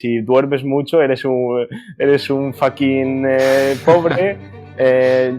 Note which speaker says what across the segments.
Speaker 1: Si duermes mucho, eres un fucking pobre.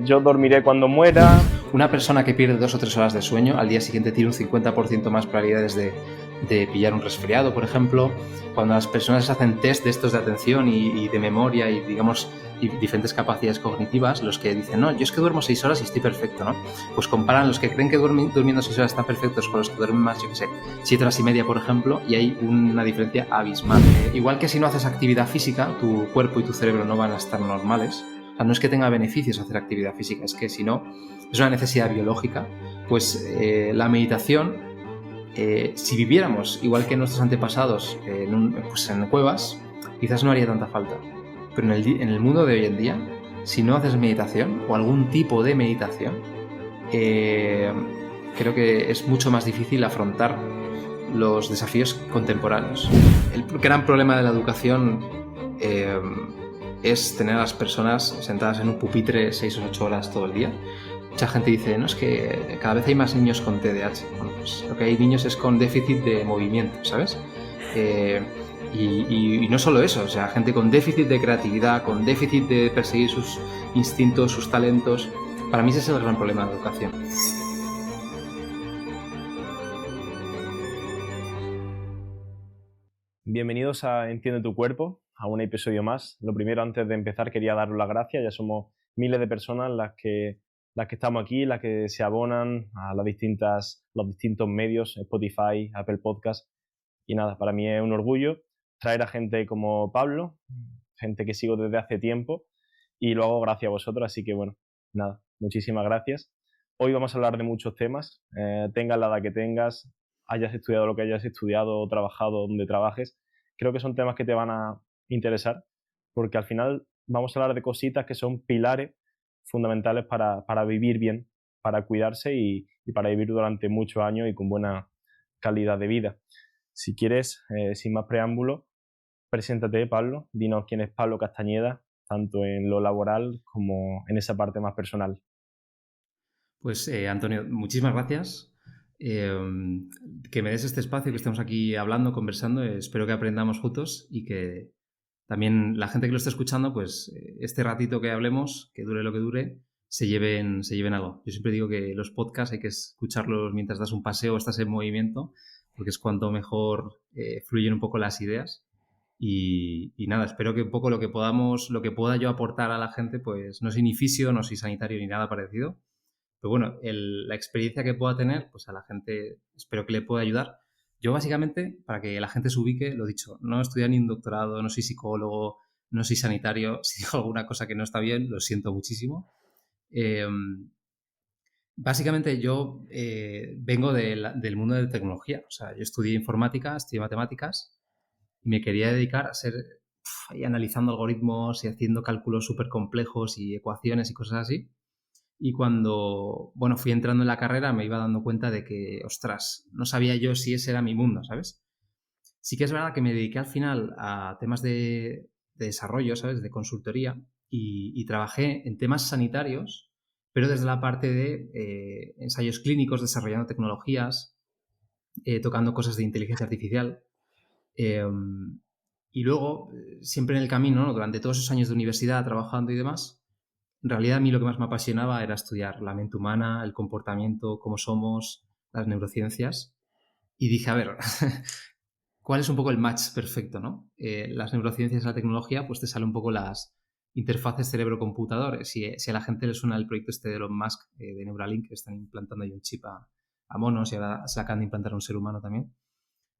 Speaker 1: Yo dormiré cuando muera.
Speaker 2: Una persona que pierde 2 o 3 horas de sueño al día siguiente tiene un 50% más probabilidades de pillar un resfriado, por ejemplo. Cuando las personas hacen test de estos de atención y de memoria y, digamos, y diferentes capacidades cognitivas, los que dicen, no, yo es que duermo 6 horas y estoy perfecto, ¿no? Pues comparan los que creen que durmiendo 6 horas están perfectos con los que duermen más, yo qué sé, 7 horas y media, por ejemplo, y hay una diferencia abismal. Igual que si no haces actividad física, tu cuerpo y tu cerebro no van a estar normales. O sea, no es que tenga beneficios hacer actividad física, es que si no, es una necesidad biológica. Pues la meditación, si viviéramos igual que nuestros antepasados en cuevas, quizás no haría tanta falta. Pero en el mundo de hoy en día, si no haces meditación o algún tipo de meditación, creo que es mucho más difícil afrontar los desafíos contemporáneos. El gran problema de la educación es tener a las personas sentadas en un pupitre 6 o 8 horas todo el día. Mucha gente dice, no, es que cada vez hay más niños con TDAH. Bueno, pues lo que hay niños es con déficit de movimiento, ¿sabes? Y no solo eso, o sea, gente con déficit de creatividad, con déficit de perseguir sus instintos, sus talentos. Para mí ese es el gran problema de la educación.
Speaker 1: Bienvenidos a Entiende tu cuerpo, a un episodio más. Lo primero, antes de empezar, quería daros las gracias. Ya somos miles de personas las que estamos aquí, las que se abonan a los distintos medios, Spotify, Apple Podcast. Y nada, para mí es un orgullo traer a gente como Pablo, gente que sigo desde hace tiempo, y lo hago gracias a vosotros. Así que bueno, nada, muchísimas gracias. Hoy vamos a hablar de muchos temas, tengas la edad que tengas, hayas estudiado lo que hayas estudiado o trabajado donde trabajes. Creo que son temas que te van a interesar, porque al final vamos a hablar de cositas que son pilares fundamentales para vivir bien, para cuidarse y para vivir durante muchos años y con buena calidad de vida. Si quieres, sin más preámbulo, preséntate, Pablo. Dinos quién es Pablo Castañeda, tanto en lo laboral como en esa parte más personal.
Speaker 2: Pues Antonio, muchísimas gracias. Que me des este espacio, que estemos aquí hablando, conversando. Espero que aprendamos juntos y que también la gente que lo esté escuchando, pues este ratito que hablemos, que dure lo que dure, se lleven algo. Yo siempre digo que los podcasts hay que escucharlos mientras das un paseo o estás en movimiento, porque es cuanto mejor fluyen un poco las ideas. Y nada, espero que un poco lo que pueda yo aportar a la gente, pues no soy ni fisio, no soy sanitario ni nada parecido. Pero bueno, la experiencia que pueda tener, pues a la gente espero que le pueda ayudar. Yo básicamente, para que la gente se ubique, lo dicho, no he estudiado ni un doctorado, no soy psicólogo, no soy sanitario. Si digo alguna cosa que no está bien, lo siento muchísimo. Básicamente yo vengo del mundo de tecnología. O sea, yo estudié informática, estudié matemáticas y me quería dedicar a ser ahí analizando algoritmos y haciendo cálculos súper complejos y ecuaciones y cosas así. Y cuando, bueno, fui entrando en la carrera me iba dando cuenta de que, ostras, no sabía yo si ese era mi mundo, ¿sabes? Sí que es verdad que me dediqué al final a temas de desarrollo, ¿sabes? De consultoría y trabajé en temas sanitarios, pero desde la parte de ensayos clínicos, desarrollando tecnologías, tocando cosas de inteligencia artificial. Eh, y luego, siempre en el camino, ¿no? Durante todos esos años de universidad, trabajando y demás, en realidad a mí lo que más me apasionaba era estudiar la mente humana, el comportamiento, cómo somos, las neurociencias. Y dije, a ver, ¿cuál es un poco el match perfecto, no? Las neurociencias y la tecnología, pues te salen un poco las interfaces cerebro-computador. Si a la gente le suena el proyecto este de Elon Musk, de Neuralink, que están implantando ahí un chip a monos y ahora se acaban de implantar a un ser humano también.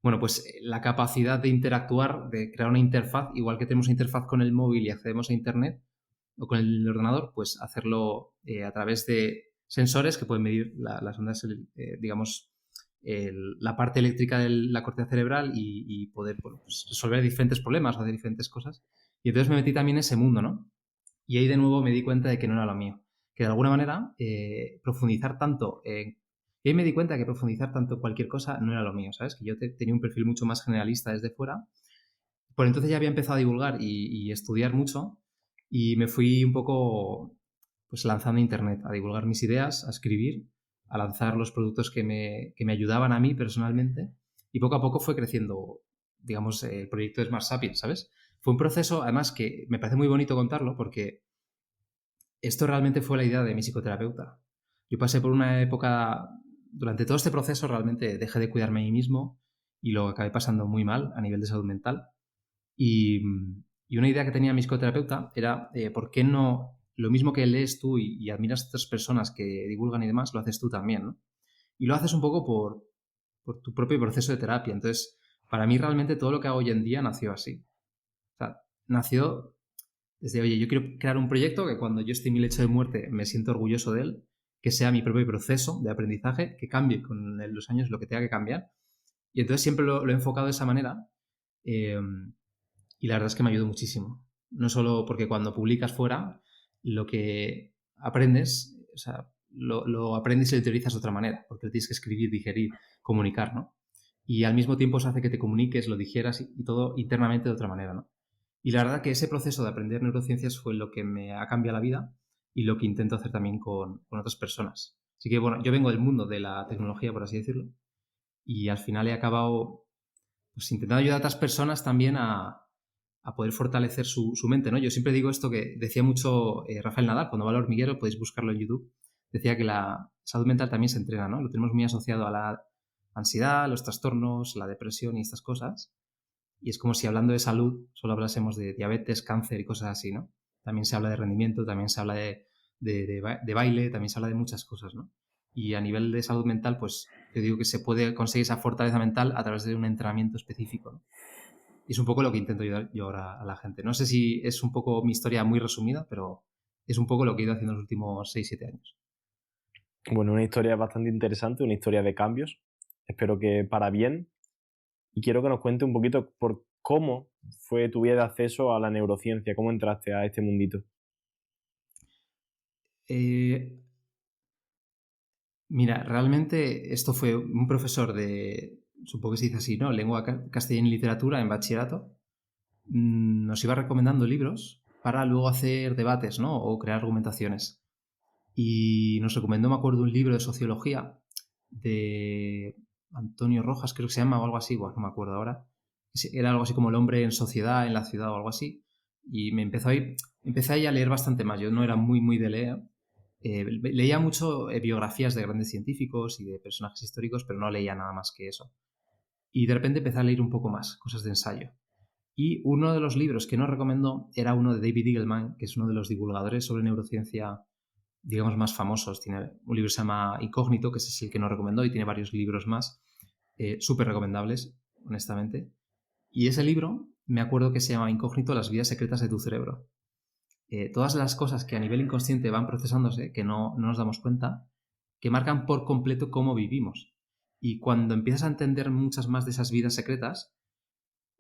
Speaker 2: Bueno, pues la capacidad de interactuar, de crear una interfaz, igual que tenemos una interfaz con el móvil y accedemos a Internet o con el ordenador, pues hacerlo a través de sensores que pueden medir las ondas, digamos, la parte eléctrica de la corteza cerebral y poder, bueno, pues resolver diferentes problemas o hacer diferentes cosas. Y entonces me metí también en ese mundo, ¿no? Y ahí de nuevo me di cuenta de que no era lo mío. Que de alguna manera profundizar tanto y ahí me di cuenta que profundizar tanto en cualquier cosa no era lo mío, ¿sabes? Que yo tenía un perfil mucho más generalista desde fuera. Por entonces ya había empezado a divulgar y estudiar mucho y me fui un poco pues lanzando a internet, a divulgar mis ideas, a escribir, a lanzar los productos que me ayudaban a mí personalmente y poco a poco fue creciendo digamos, el proyecto de Smart Sapiens, ¿sabes? Fue un proceso, además, que me parece muy bonito contarlo porque esto realmente fue la idea de mi psicoterapeuta. Yo pasé por una época, durante todo este proceso realmente dejé de cuidarme a mí mismo y lo acabé pasando muy mal a nivel de salud mental. Y, y una idea que tenía mi psicoterapeuta era, ¿por qué no lo mismo que lees tú y admiras a otras personas que divulgan y demás, lo haces tú también, ¿no? Y lo haces un poco por tu propio proceso de terapia. Entonces, para mí realmente todo lo que hago hoy en día nació así. O sea, nació desde, oye, yo quiero crear un proyecto que cuando yo esté en mi lecho de muerte me siento orgulloso de él, que sea mi propio proceso de aprendizaje, que cambie con los años lo que tenga que cambiar. Y entonces siempre lo he enfocado de esa manera eh, y la verdad es que me ayudó muchísimo. No solo porque cuando publicas fuera, lo que aprendes, o sea, lo aprendes y lo teorizas de otra manera, porque lo tienes que escribir, digerir, comunicar, ¿no? Y al mismo tiempo eso hace que te comuniques, lo digieras y todo internamente de otra manera, ¿no? Y la verdad que ese proceso de aprender neurociencias fue lo que me ha cambiado la vida y lo que intento hacer también con otras personas. Así que, bueno, yo vengo del mundo de la tecnología, por así decirlo, y al final he acabado pues, intentando ayudar a otras personas también a poder fortalecer su mente, ¿no? Yo siempre digo esto que decía mucho Rafael Nadal, cuando va al hormiguero, podéis buscarlo en YouTube, decía que la salud mental también se entrena, ¿no? Lo tenemos muy asociado a la ansiedad, los trastornos, la depresión y estas cosas. Y es como si hablando de salud solo hablásemos de diabetes, cáncer y cosas así, ¿no? También se habla de rendimiento, también se habla de baile, también se habla de muchas cosas, ¿no? Y a nivel de salud mental, pues yo digo que se puede conseguir esa fortaleza mental a través de un entrenamiento específico, ¿no? Y es un poco lo que intento ayudar yo ahora a la gente. No sé si es un poco mi historia muy resumida, pero es un poco lo que he ido haciendo en los últimos 6-7 años.
Speaker 1: Bueno, una historia bastante interesante, una historia de cambios. Espero que para bien. Y quiero que nos cuente un poquito por cómo fue tu vía de acceso a la neurociencia, cómo entraste a este mundito.
Speaker 2: Eh, Mira, realmente esto fue un profesor de, supongo que se dice así, ¿no? Lengua castellana y literatura en bachillerato. Nos iba recomendando libros para luego hacer debates, ¿no? O crear argumentaciones. Y nos recomendó, me acuerdo, un libro de sociología de Antonio Rojas, creo que se llama, o algo así, bueno, no me acuerdo ahora. Era algo así como El hombre en sociedad, en la ciudad o algo así. Y empecé ahí a leer bastante más. Yo no era muy de leer. Leía mucho biografías de grandes científicos y de personajes históricos, pero no leía nada más que eso. Y de repente empecé a leer un poco más, cosas de ensayo. Y uno de los libros que nos recomendó era uno de David Eagleman, que es uno de los divulgadores sobre neurociencia, digamos, más famosos. Tiene un libro que se llama Incógnito, que es el que nos recomendó, y tiene varios libros más, súper recomendables, honestamente. Y ese libro, me acuerdo que se llama Incógnito, las vidas secretas de tu cerebro. Todas las cosas que a nivel inconsciente van procesándose, que no nos damos cuenta, que marcan por completo cómo vivimos. Y cuando empiezas a entender muchas más de esas vidas secretas,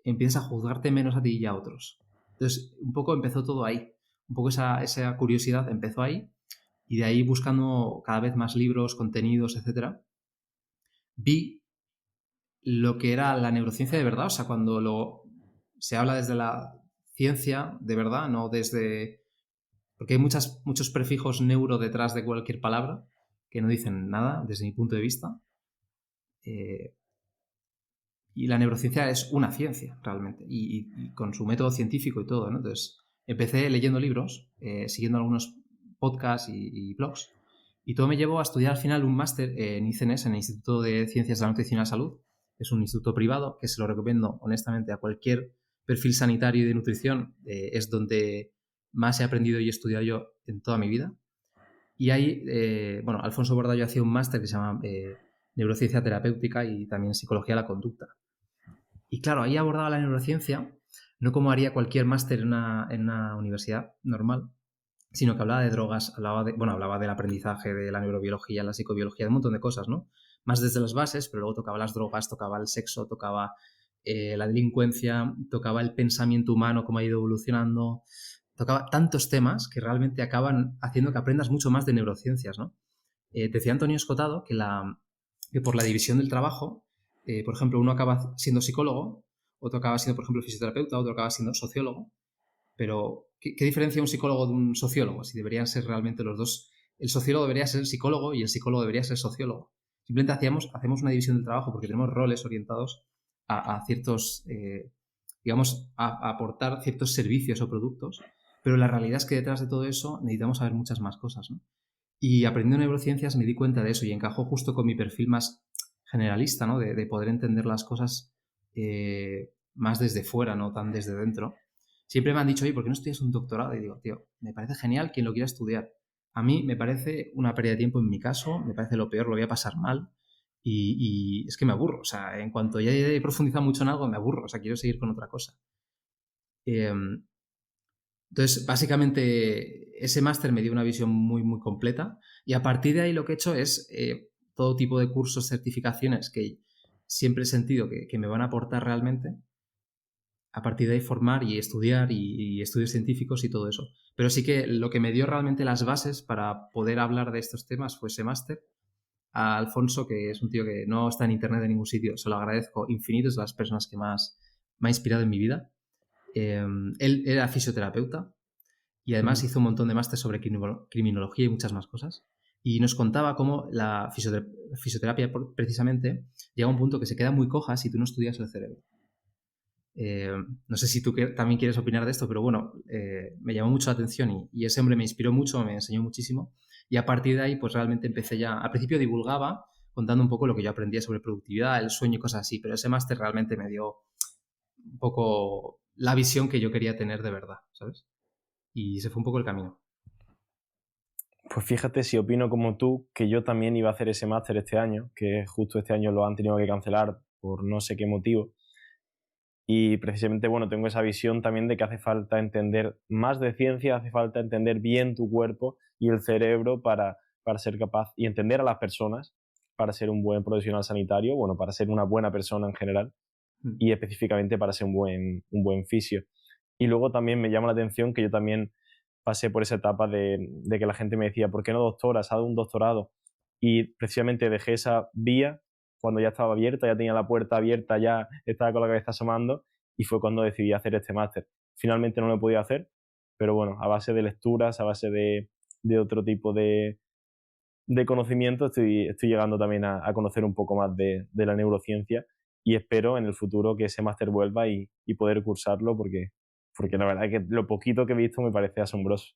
Speaker 2: empiezas a juzgarte menos a ti y a otros. Entonces, un poco empezó todo ahí. Un poco esa curiosidad empezó ahí y de ahí buscando cada vez más libros, contenidos, etcétera, vi lo que era la neurociencia de verdad. O sea, se habla desde la ciencia de verdad, no desde... Porque hay muchos prefijos neuro detrás de cualquier palabra que no dicen nada desde mi punto de vista. Eh, y la neurociencia es una ciencia, realmente, y con su método científico y todo, ¿no? Entonces, empecé leyendo libros, siguiendo algunos podcasts y blogs, y todo me llevó a estudiar al final un máster en ICNS, en el Instituto de Ciencias de la Nutrición y la Salud. Es un instituto privado que se lo recomiendo, honestamente, a cualquier perfil sanitario y de nutrición. Es donde más he aprendido y he estudiado yo en toda mi vida. Y ahí, bueno, Alfonso Bordallo hacía un máster que se llama Neurociencia Terapéutica y también Psicología de la Conducta. Y claro, ahí abordaba la neurociencia no como haría cualquier máster en una universidad normal, sino que hablaba de drogas, hablaba del aprendizaje, de la neurobiología, la psicobiología, de un montón de cosas, ¿no? Más desde las bases, pero luego tocaba las drogas, tocaba el sexo, tocaba la delincuencia, tocaba el pensamiento humano, cómo ha ido evolucionando, tocaba tantos temas que realmente acaban haciendo que aprendas mucho más de neurociencias, ¿no? Decía Antonio Escotado que por la división del trabajo, por ejemplo, uno acaba siendo psicólogo, otro acaba siendo, por ejemplo, fisioterapeuta, otro acaba siendo sociólogo, pero ¿qué diferencia un psicólogo de un sociólogo? Si deberían ser realmente los dos. El sociólogo debería ser psicólogo y el psicólogo debería ser sociólogo. Simplemente hacemos una división del trabajo porque tenemos roles orientados a ciertos, digamos, a aportar ciertos servicios o productos, pero la realidad es que detrás de todo eso necesitamos saber muchas más cosas, ¿no? Y aprendiendo neurociencias me di cuenta de eso y encajó justo con mi perfil más generalista, ¿no? De poder entender las cosas más desde fuera, no tan desde dentro. Siempre me han dicho, oye, ¿por qué no estudias un doctorado? Y digo, tío, me parece genial quien lo quiera estudiar. A mí me parece una pérdida de tiempo en mi caso, me parece lo peor, lo voy a pasar mal y es que me aburro. O sea, en cuanto ya he profundizado mucho en algo, me aburro. O sea, quiero seguir con otra cosa. Eh, entonces, básicamente, ese máster me dio una visión muy, muy completa y a partir de ahí lo que he hecho es todo tipo de cursos, certificaciones que siempre he sentido que me van a aportar realmente. A partir de ahí formar y estudiar y estudios científicos y todo eso. Pero sí que lo que me dio realmente las bases para poder hablar de estos temas fue ese máster. A Alfonso, que es un tío que no está en internet en ningún sitio, se lo agradezco infinito, es de las personas que más me ha inspirado en mi vida. Él era fisioterapeuta y además hizo un montón de máster sobre criminología y muchas más cosas. Y nos contaba cómo la fisioterapia precisamente llega a un punto que se queda muy coja si tú no estudias el cerebro. No sé si tú también quieres opinar de esto, pero bueno, me llamó mucho la atención y ese hombre me inspiró mucho, me enseñó muchísimo y a partir de ahí pues realmente empecé ya, al principio divulgaba contando un poco lo que yo aprendía sobre productividad, el sueño y cosas así, pero ese máster realmente me dio un poco la visión que yo quería tener de verdad, ¿sabes? Y ese fue un poco el camino.
Speaker 1: Pues fíjate, si opino como tú, que yo también iba a hacer ese máster este año, que justo este año lo han tenido que cancelar por no sé qué motivo. Y precisamente, bueno, tengo esa visión también de que hace falta entender más de ciencia, hace falta entender bien tu cuerpo y el cerebro para ser capaz y entender a las personas para ser un buen profesional sanitario, bueno, para ser una buena persona en general y específicamente para ser un buen fisio. Y luego también me llama la atención que yo también pasé por esa etapa de que la gente me decía, ¿por qué no doctoras? Haz un doctorado. Y precisamente dejé esa vía cuando ya estaba abierta, ya tenía la puerta abierta, ya estaba con la cabeza asomando y fue cuando decidí hacer este máster. Finalmente no lo he podido hacer, pero bueno, a base de lecturas, a base de otro tipo de conocimiento, estoy llegando también a conocer un poco más de la neurociencia y espero en el futuro que ese máster vuelva y poder cursarlo porque la verdad es que lo poquito que he visto me parece asombroso.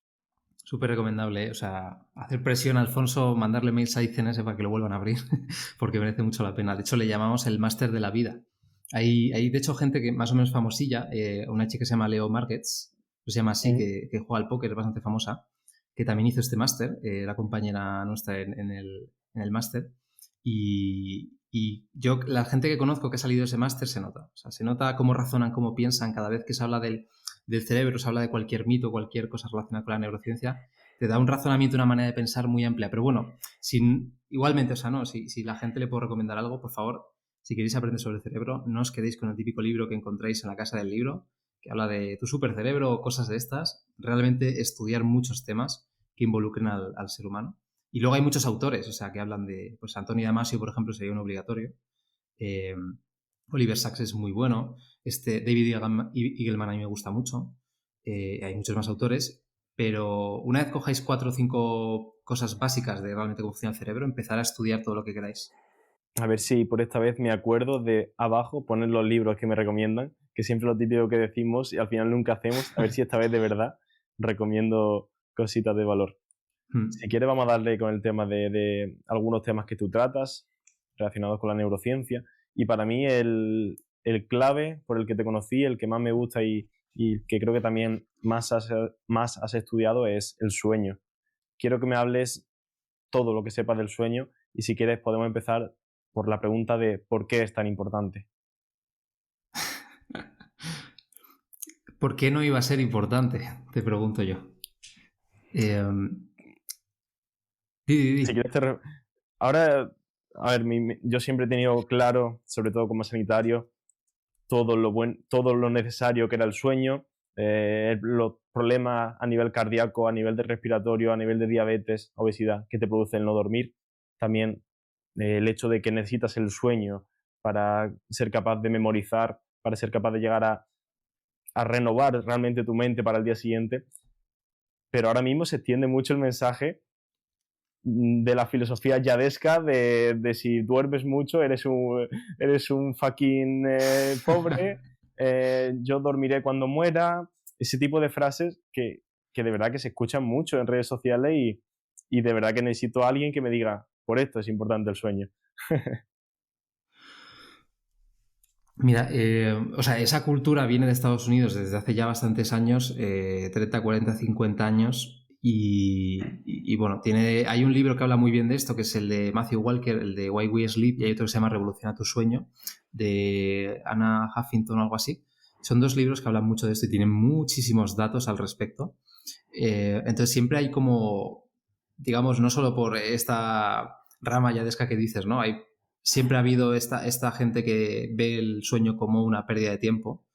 Speaker 2: Súper recomendable, ¿eh? O sea, hacer presión a Alfonso, mandarle mails a ICNS para que lo vuelvan a abrir, porque merece mucho la pena. De hecho, le llamamos el máster de la vida. Hay de hecho, gente que más o menos famosilla, una chica que se llama Leo Markets, se llama así, que juega al póker, es bastante famosa, que también hizo este máster, la compañera nuestra en el máster. Y yo, la gente que conozco que ha salido de ese máster se nota. O sea, se nota cómo razonan, cómo piensan cada vez que se habla del cerebro, se habla de cualquier mito, cualquier cosa relacionada con la neurociencia, te da un razonamiento, una manera de pensar muy amplia. Pero bueno, igualmente, o sea, no, si la gente le puedo recomendar algo, por favor, si queréis aprender sobre el cerebro, no os quedéis con el típico libro que encontráis en la casa del libro, que habla de tu supercerebro o cosas de estas. Realmente estudiar muchos temas que involucren al ser humano. Y luego hay muchos autores, o sea, que hablan de, pues Antonio Damasio, por ejemplo, sería un obligatorio. Eh, Oliver Sacks es muy bueno. David Eagleman a mí me gusta mucho. Hay muchos más autores, pero una vez cojáis 4 o 5 cosas básicas de realmente cómo funciona el cerebro, empezar a estudiar todo lo que queráis.
Speaker 1: A ver si por esta vez me acuerdo de abajo poner los libros que me recomiendan, que siempre lo típico que decimos y al final nunca hacemos. A ver si esta vez de verdad recomiendo cositas de valor. Si quieres vamos a darle con el tema de algunos temas que tú tratas relacionados con la neurociencia. Y para mí el clave por el que te conocí, el que más me gusta y que creo que también más has estudiado es el sueño. Quiero que me hables todo lo que sepas del sueño y si quieres podemos empezar por la pregunta de ¿por qué es tan importante?
Speaker 2: ¿Por qué no iba a ser importante? Te pregunto yo. Eh,
Speaker 1: Si quieres ahora, a ver, yo siempre he tenido claro, sobre todo como sanitario, todo lo necesario que era el sueño, los problemas a nivel cardíaco, a nivel de respiratorio, a nivel de diabetes, obesidad, que te produce el no dormir. También el hecho de que necesitas el sueño para ser capaz de memorizar, para ser capaz de llegar a renovar realmente tu mente para el día siguiente. Pero ahora mismo se extiende mucho el mensaje de la filosofía yadesca de si duermes mucho eres un fucking pobre, yo dormiré cuando muera, ese tipo de frases que de verdad que se escuchan mucho en redes sociales y de verdad que necesito a alguien que me diga, por esto es importante el sueño.
Speaker 2: Mira, o sea, esa cultura viene de Estados Unidos desde hace ya bastantes años, 30, 40, 50 años, y bueno, hay un libro que habla muy bien de esto, que es el de Matthew Walker, el de Why We Sleep, y hay otro que se llama Revoluciona tu sueño, de Anna Huffington o algo así. Son dos libros que hablan mucho de esto y tienen muchísimos datos al respecto. Entonces siempre hay como, digamos, no solo por esta rama yadesca que dices, ¿no? Siempre ha habido esta gente que ve el sueño como una pérdida de tiempo.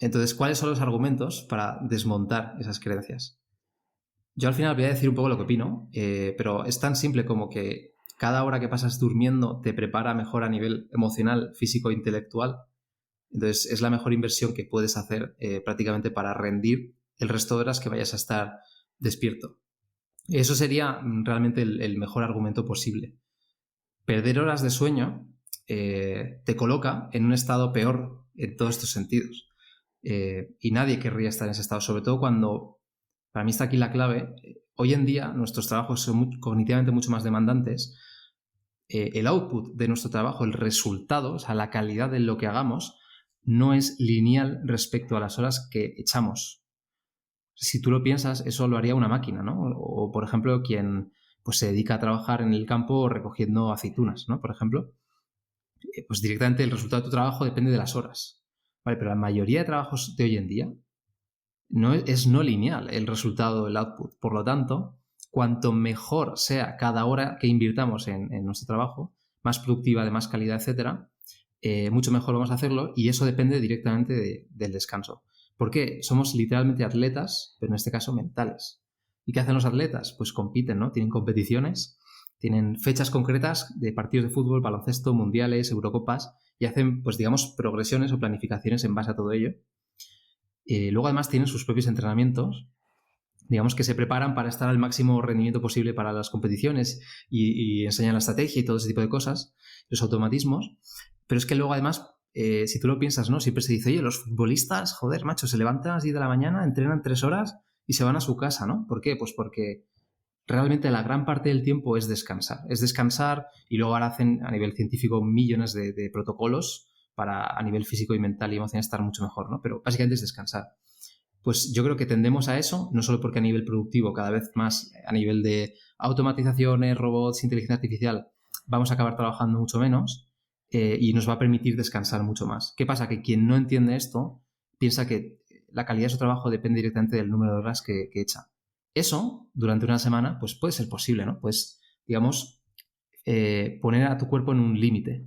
Speaker 2: Entonces, ¿cuáles son los argumentos para desmontar esas creencias? Yo al final voy a decir un poco lo que opino, pero es tan simple como que cada hora que pasas durmiendo te prepara mejor a nivel emocional, físico e intelectual. Entonces, es la mejor inversión que puedes hacer prácticamente para rendir el resto de horas que vayas a estar despierto. Eso sería realmente el mejor argumento posible. Perder horas de sueño te coloca en un estado peor en todos estos sentidos. Y nadie querría estar en ese estado, sobre todo cuando, para mí está aquí la clave, hoy en día nuestros trabajos son cognitivamente mucho más demandantes. El output de nuestro trabajo, el resultado, o sea, la calidad de lo que hagamos, no es lineal respecto a las horas que echamos. Si tú lo piensas, eso lo haría una máquina, ¿no? O por ejemplo, quien pues, se dedica a trabajar en el campo recogiendo aceitunas, ¿no? Por ejemplo, pues directamente el resultado de tu trabajo depende de las horas. Vale, pero la mayoría de trabajos de hoy en día es no lineal el resultado del output. Por lo tanto, cuanto mejor sea cada hora que invirtamos en nuestro trabajo, más productiva, de más calidad, etcétera, mucho mejor vamos a hacerlo y eso depende directamente del descanso. ¿Por qué? Somos literalmente atletas, pero en este caso mentales. ¿Y qué hacen los atletas? Pues compiten, ¿no? Tienen competiciones, tienen fechas concretas de partidos de fútbol, baloncesto, mundiales, Eurocopas y hacen, pues digamos, progresiones o planificaciones en base a todo ello. Luego además tienen sus propios entrenamientos, digamos que se preparan para estar al máximo rendimiento posible para las competiciones y enseñan la estrategia y todo ese tipo de cosas, los automatismos, pero es que luego además, si tú lo piensas, ¿no? Siempre se dice, oye, los futbolistas, joder, macho, se levantan a las 10 de la mañana, entrenan 3 horas y se van a su casa, ¿no? ¿Por qué? Pues porque realmente la gran parte del tiempo es descansar y luego ahora hacen a nivel científico millones de protocolos para a nivel físico y mental y emocional estar mucho mejor, ¿no? Pero básicamente es descansar. Pues yo creo que tendemos a eso, no solo porque a nivel productivo, cada vez más a nivel de automatizaciones, robots, inteligencia artificial, vamos a acabar trabajando mucho menos y nos va a permitir descansar mucho más. ¿Qué pasa? Que quien no entiende esto piensa que la calidad de su trabajo depende directamente del número de horas que echa. Eso, durante una semana, pues puede ser posible, ¿no? Pues, digamos, poner a tu cuerpo en un límite,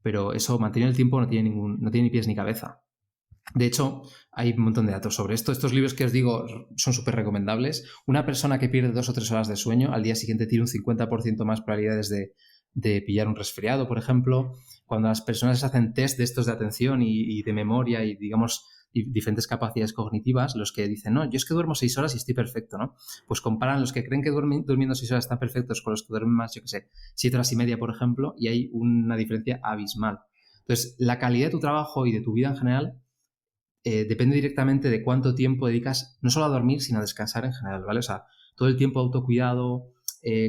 Speaker 2: pero eso, mantener el tiempo, no tiene ni pies ni cabeza. De hecho, hay un montón de datos sobre esto. Estos libros que os digo son súper recomendables. Una persona que pierde 2 o 3 horas de sueño al día siguiente tiene un 50% más probabilidades de pillar un resfriado, por ejemplo. Cuando las personas hacen test de estos de atención y de memoria y, digamos, diferentes capacidades cognitivas, los que dicen, no, yo es que duermo 6 horas y estoy perfecto, ¿no? Pues comparan los que creen que durmiendo 6 horas están perfectos con los que duermen más, yo qué sé, 7 horas y media, por ejemplo, y hay una diferencia abismal. Entonces, la calidad de tu trabajo y de tu vida en general depende directamente de cuánto tiempo dedicas no solo a dormir, sino a descansar en general, ¿vale? O sea, todo el tiempo autocuidado,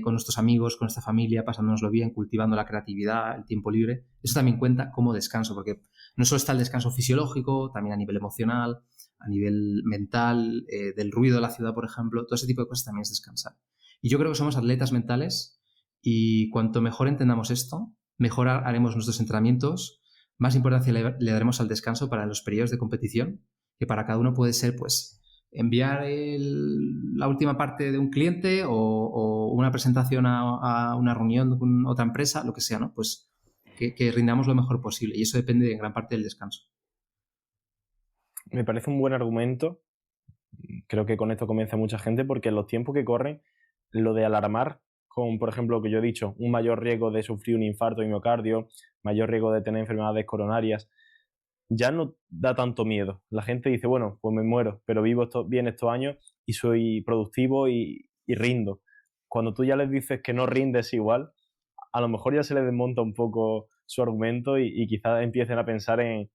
Speaker 2: con nuestros amigos, con nuestra familia, pasándonoslo bien, cultivando la creatividad, el tiempo libre, eso también cuenta como descanso, porque no solo está el descanso fisiológico, también a nivel emocional, a nivel mental, del ruido de la ciudad, por ejemplo, todo ese tipo de cosas también es descansar. Y yo creo que somos atletas mentales y cuanto mejor entendamos esto, mejor haremos nuestros entrenamientos, más importancia le daremos al descanso para los periodos de competición, que para cada uno puede ser, pues, enviar la última parte de un cliente o una presentación a una reunión con otra empresa, lo que sea, ¿no? Pues que rindamos lo mejor posible y eso depende en gran parte del descanso.
Speaker 1: Me parece un buen argumento. Creo que con esto convence a mucha gente porque en los tiempos que corren, lo de alarmar con, por ejemplo, lo que yo he dicho, un mayor riesgo de sufrir un infarto de miocardio, mayor riesgo de tener enfermedades coronarias, ya no da tanto miedo. La gente dice, bueno, pues me muero, pero vivo bien estos años y soy productivo y y rindo. Cuando tú ya les dices que no rindes igual, a lo mejor ya se les desmonta un poco su argumento y quizás empiecen a pensar en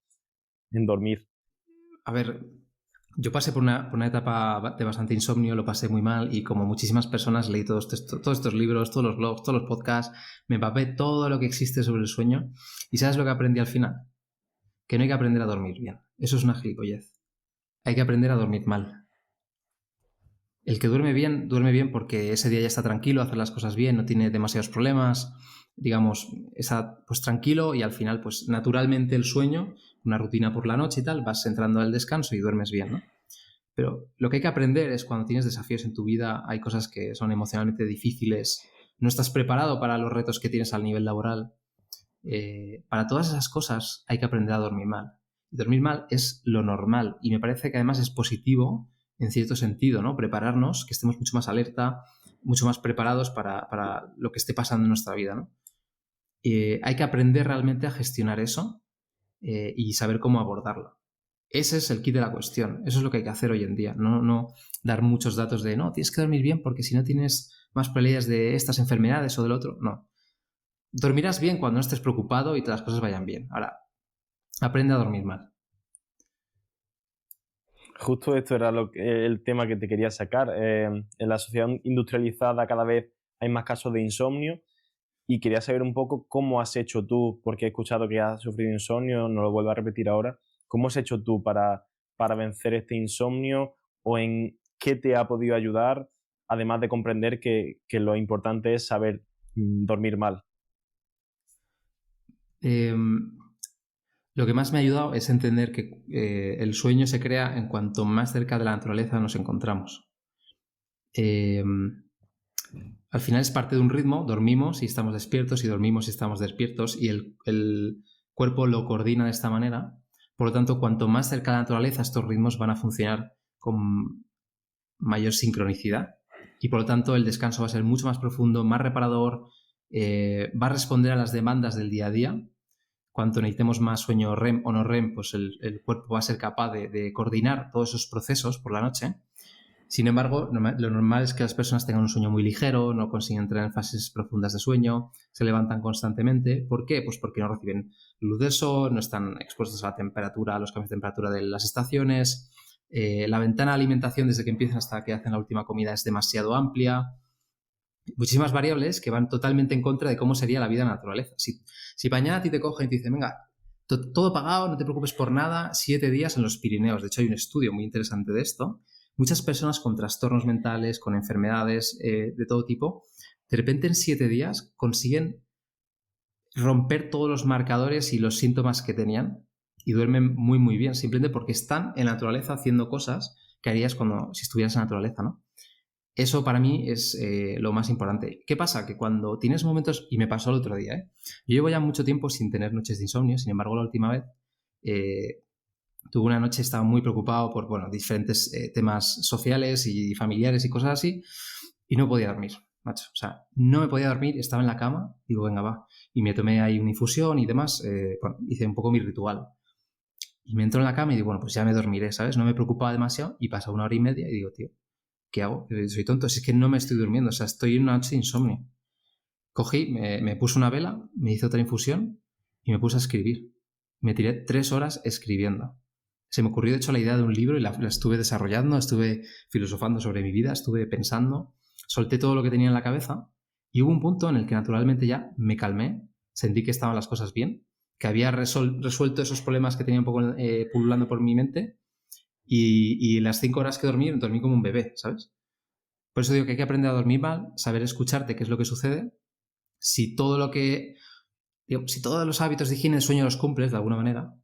Speaker 1: dormir.
Speaker 2: A ver, yo pasé por una etapa de bastante insomnio, lo pasé muy mal y como muchísimas personas leí todos estos libros, todos los blogs, todos los podcasts, me empapé todo lo que existe sobre el sueño y ¿sabes lo que aprendí al final? Que no hay que aprender a dormir bien. Eso es una gilipollez. Hay que aprender a dormir mal. El que duerme bien porque ese día ya está tranquilo, hace las cosas bien, no tiene demasiados problemas, digamos, está pues tranquilo y al final pues naturalmente el sueño, una rutina por la noche y tal, vas entrando al descanso y duermes bien, ¿no? Pero lo que hay que aprender es cuando tienes desafíos en tu vida, hay cosas que son emocionalmente difíciles, no estás preparado para los retos que tienes al nivel laboral. Para todas esas cosas hay que aprender a dormir mal. Y dormir mal es lo normal y me parece que además es positivo en cierto sentido, ¿no? Prepararnos, que estemos mucho más alerta, mucho más preparados para lo que esté pasando en nuestra vida, ¿no? Hay que aprender realmente a gestionar eso y saber cómo abordarlo. Ese es el kit de la cuestión. Eso es lo que hay que hacer hoy en día. No dar muchos datos de, no, tienes que dormir bien porque si no tienes más probabilidades de estas enfermedades o del otro. No. Dormirás bien cuando no estés preocupado y todas las cosas vayan bien. Ahora, aprende a dormir mal.
Speaker 1: Justo esto era el tema que te quería sacar. En la sociedad industrializada cada vez hay más casos de insomnio y quería saber un poco cómo has hecho tú, porque he escuchado que has sufrido insomnio, no lo vuelvo a repetir ahora. ¿Cómo has hecho tú para vencer este insomnio o en qué te ha podido ayudar, además de comprender que lo importante es saber dormir mal?
Speaker 2: Lo que más me ha ayudado es entender que el sueño se crea en cuanto más cerca de la naturaleza nos encontramos. Al final es parte de un ritmo, dormimos y estamos despiertos y dormimos y estamos despiertos y el cuerpo lo coordina de esta manera. Por lo tanto, cuanto más cerca de la naturaleza estos ritmos van a funcionar con mayor sincronicidad y por lo tanto el descanso va a ser mucho más profundo, más reparador, va a responder a las demandas del día a día. Cuanto necesitemos más sueño REM o no REM, pues el cuerpo va a ser capaz de coordinar todos esos procesos por la noche. Sin embargo, lo normal es que las personas tengan un sueño muy ligero, no consiguen entrar en fases profundas de sueño, se levantan constantemente. ¿Por qué? Pues porque no reciben luz del sol, no están expuestos a la temperatura, a los cambios de temperatura de las estaciones. La ventana de alimentación desde que empiezan hasta que hacen la última comida es demasiado amplia. Muchísimas variables que van totalmente en contra de cómo sería la vida en la naturaleza. Si mañana a ti te cogen y te dicen, venga, todo pagado, no te preocupes por nada, 7 días en los Pirineos. De hecho, hay un estudio muy interesante de esto. Muchas personas con trastornos mentales, con enfermedades de todo tipo, de repente en 7 días consiguen romper todos los marcadores y los síntomas que tenían y duermen muy, muy bien, simplemente porque están en la naturaleza haciendo cosas que harías si estuvieras en la naturaleza, ¿no? Eso para mí es lo más importante. ¿Qué pasa? Que cuando tienes momentos, y me pasó el otro día, yo llevo ya mucho tiempo sin tener noches de insomnio, sin embargo la última vez tuve una noche, estaba muy preocupado por diferentes temas sociales y familiares y cosas así, y no podía dormir, macho. O sea, no me podía dormir, estaba en la cama, digo, venga, va. Y me tomé ahí una infusión y demás, hice un poco mi ritual. Y me entro en la cama y digo, bueno, pues ya me dormiré, ¿sabes? No me preocupaba demasiado y pasa 1 hora y media y digo, tío, ¿qué hago? Soy tonto, si es que no me estoy durmiendo, o sea, estoy en una noche de insomnio. Cogí, me puse una vela, me hice otra infusión y me puse a escribir. Me tiré 3 horas escribiendo. Se me ocurrió, de hecho, la idea de un libro y la estuve desarrollando, estuve filosofando sobre mi vida, estuve pensando, solté todo lo que tenía en la cabeza y hubo un punto en el que naturalmente ya me calmé, sentí que estaban las cosas bien, que había resuelto esos problemas que tenía un poco pululando por mi mente y las 5 horas que dormí como un bebé, ¿sabes? Por eso digo que hay que aprender a dormir mal, saber escucharte qué es lo que sucede. Si todos los hábitos de higiene del sueño los cumples de alguna manera,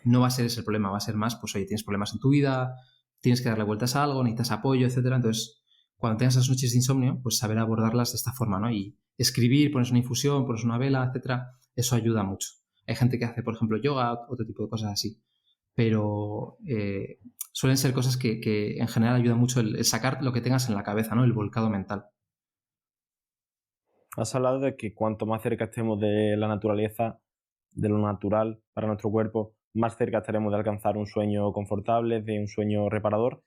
Speaker 2: no va a ser ese el problema, va a ser más, pues oye, tienes problemas en tu vida, tienes que darle vueltas a algo, necesitas apoyo, etcétera. Entonces, cuando tengas esas noches de insomnio, pues saber abordarlas de esta forma, ¿no? Y escribir, pones una infusión, pones una vela, etcétera, eso ayuda mucho. Hay gente que hace, por ejemplo, yoga, otro tipo de cosas así. Pero suelen ser cosas que en general ayudan mucho el sacar lo que tengas en la cabeza, ¿no? El volcado mental.
Speaker 1: Has hablado de que cuanto más cerca estemos de la naturaleza, de lo natural para nuestro cuerpo, más cerca estaremos de alcanzar un sueño confortable, de un sueño reparador.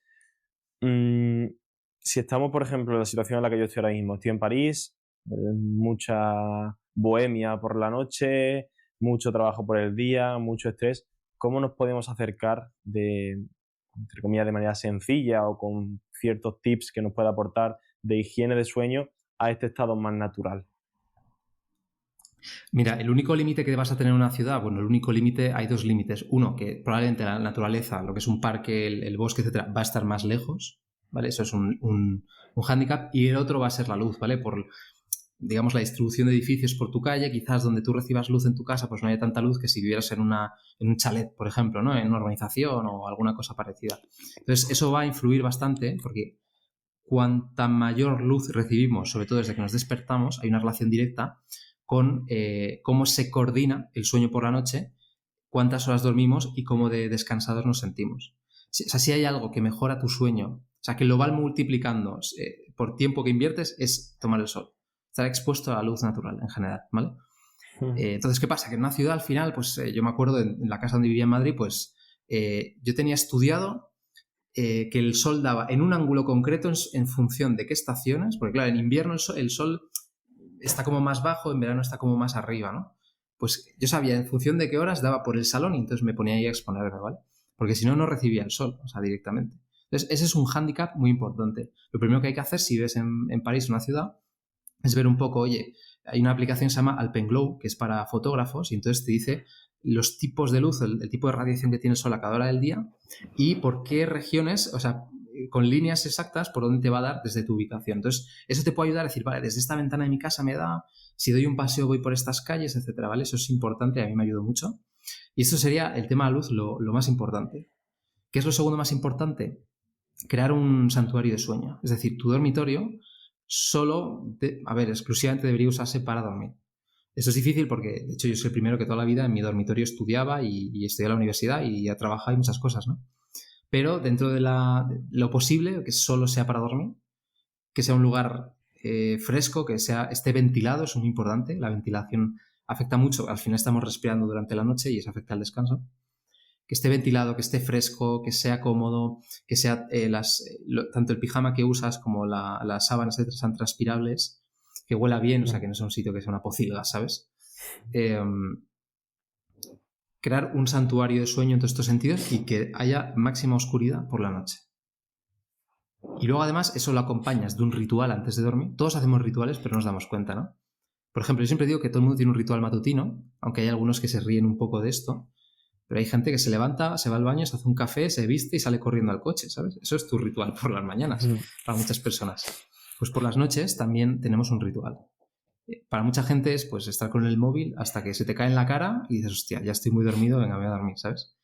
Speaker 1: si estamos, por ejemplo, en la situación en la que yo estoy ahora mismo, estoy en París, mucha bohemia por la noche, mucho trabajo por el día, mucho estrés, ¿cómo nos podemos acercar entre comillas, de manera sencilla o con ciertos tips que nos pueda aportar de higiene de sueño a este estado más natural?
Speaker 2: Mira, el único límite que vas a tener en una ciudad, bueno, el único límite, hay dos límites. Uno, que probablemente la naturaleza, lo que es un parque, el bosque, etcétera, va a estar más lejos, ¿vale? Eso es un hándicap. Y el otro va a ser la luz, ¿vale? Por, digamos, la distribución de edificios por tu calle, quizás donde tú recibas luz en tu casa, pues no haya tanta luz que si vivieras en un chalet, por ejemplo, ¿no? En una urbanización o alguna cosa parecida. Entonces, eso va a influir bastante porque cuanta mayor luz recibimos, sobre todo desde que nos despertamos, hay una relación directa con cómo se coordina el sueño por la noche, cuántas horas dormimos y cómo de descansados nos sentimos. O sea, si hay algo que mejora tu sueño, o sea, que lo va multiplicando por tiempo que inviertes, es tomar el sol. Estar expuesto a la luz natural en general, ¿vale? Entonces, ¿qué pasa? Que en una ciudad al final, pues yo me acuerdo en la casa donde vivía en Madrid, pues yo tenía estudiado que el sol daba en un ángulo concreto en función de qué estaciones, porque claro, en invierno el sol está como más bajo, en verano está como más arriba, ¿no? Pues yo sabía en función de qué horas daba por el salón y entonces me ponía ahí a exponerme, ¿vale? Porque si no, no recibía el sol, o sea, directamente. Entonces, ese es un hándicap muy importante. Lo primero que hay que hacer si vives en París, una ciudad, es ver un poco, oye, hay una aplicación que se llama Alpenglow, que es para fotógrafos, y entonces te dice los tipos de luz, el tipo de radiación que tiene el sol a cada hora del día y por qué regiones, o sea, con líneas exactas por dónde te va a dar desde tu ubicación. Entonces, eso te puede ayudar a decir, vale, desde esta ventana de mi casa me da, si doy un paseo voy por estas calles, etcétera, ¿vale? Eso es importante, a mí me ayudó mucho. Y esto sería el tema de la luz lo más importante. ¿Qué es lo segundo más importante? Crear un santuario de sueño. Es decir, tu dormitorio exclusivamente debería usarse para dormir. Eso es difícil porque, de hecho, yo soy el primero que toda la vida en mi dormitorio estudiaba y estudié a la universidad y ya trabajaba y muchas cosas, ¿no? Pero dentro de lo posible, que solo sea para dormir, que sea un lugar fresco, que esté ventilado, es muy importante. La ventilación afecta mucho. Al final estamos respirando durante la noche y eso afecta al descanso. Que esté ventilado, que esté fresco, que sea cómodo, que sea tanto el pijama que usas como las sábanas sean transpirables, que huela bien, o sea, que no sea un sitio que sea una pocilga, ¿sabes? Crear un santuario de sueño en todos estos sentidos y que haya máxima oscuridad por la noche. Y luego, además, eso lo acompañas de un ritual antes de dormir. Todos hacemos rituales, pero no nos damos cuenta, ¿no? Por ejemplo, yo siempre digo que todo el mundo tiene un ritual matutino, aunque hay algunos que se ríen un poco de esto, pero hay gente que se levanta, se va al baño, se hace un café, se viste y sale corriendo al coche, ¿sabes? Eso es tu ritual por las mañanas, para muchas personas. Pues por las noches también tenemos un ritual. Para mucha gente es pues estar con el móvil hasta que se te cae en la cara y dices, hostia, ya estoy muy dormido, venga, voy a dormir, ¿sabes?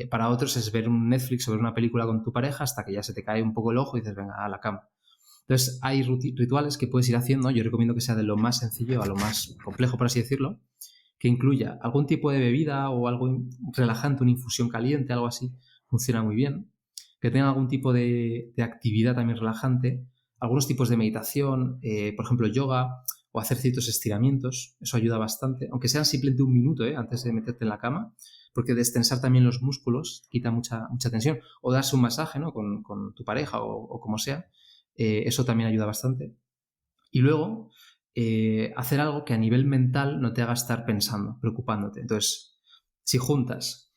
Speaker 2: Para otros es ver un Netflix o ver una película con tu pareja hasta que ya se te cae un poco el ojo y dices, venga, a la cama. Entonces hay rituales que puedes ir haciendo. Yo recomiendo que sea de lo más sencillo a lo más complejo, por así decirlo, que incluya algún tipo de bebida o algo relajante, una infusión caliente, algo así, funciona muy bien. Que tenga algún tipo de actividad también relajante, algunos tipos de meditación, por ejemplo, yoga o hacer ciertos estiramientos, eso ayuda bastante, aunque sean simplemente un minuto antes de meterte en la cama, porque destensar también los músculos quita mucha tensión, o darse un masaje, ¿no? con tu pareja o como sea, eso también ayuda bastante. Y luego, hacer algo que a nivel mental no te haga estar pensando, preocupándote. Entonces, si juntas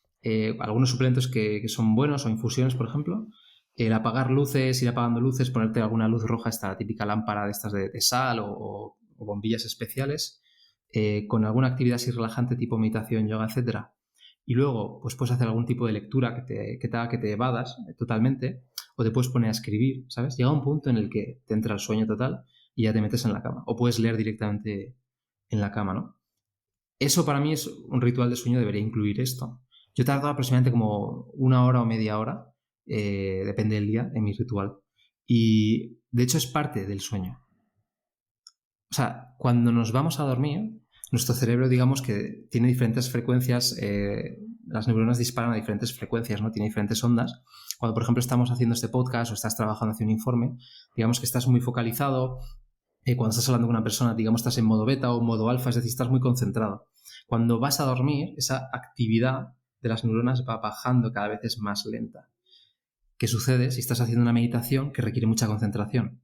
Speaker 2: algunos suplementos que son buenos o infusiones, por ejemplo, el apagar luces, ir apagando luces, ponerte alguna luz roja, esta típica lámpara de estas de sal o bombillas especiales, con alguna actividad así relajante tipo meditación, yoga, etcétera. Y luego, pues puedes hacer algún tipo de lectura que te haga que te evadas totalmente, o te puedes poner a escribir, ¿sabes? Llega un punto en el que te entra el sueño total y ya te metes en la cama. O puedes leer directamente en la cama, ¿no? Eso para mí es un ritual de sueño, debería incluir esto. Yo tardo aproximadamente como 1 hora o media hora, depende del día, en mi ritual. Y de hecho es parte del sueño. O sea, cuando nos vamos a dormir, nuestro cerebro, digamos que tiene diferentes frecuencias, las neuronas disparan a diferentes frecuencias, ¿no? Tiene diferentes ondas. Cuando, por ejemplo, estamos haciendo este podcast o estás trabajando haciendo un informe, digamos que estás muy focalizado. Cuando estás hablando con una persona, digamos, estás en modo beta o modo alfa, es decir, estás muy concentrado. Cuando vas a dormir, esa actividad de las neuronas va bajando, cada vez es más lenta. ¿Qué sucede si estás haciendo una meditación que requiere mucha concentración?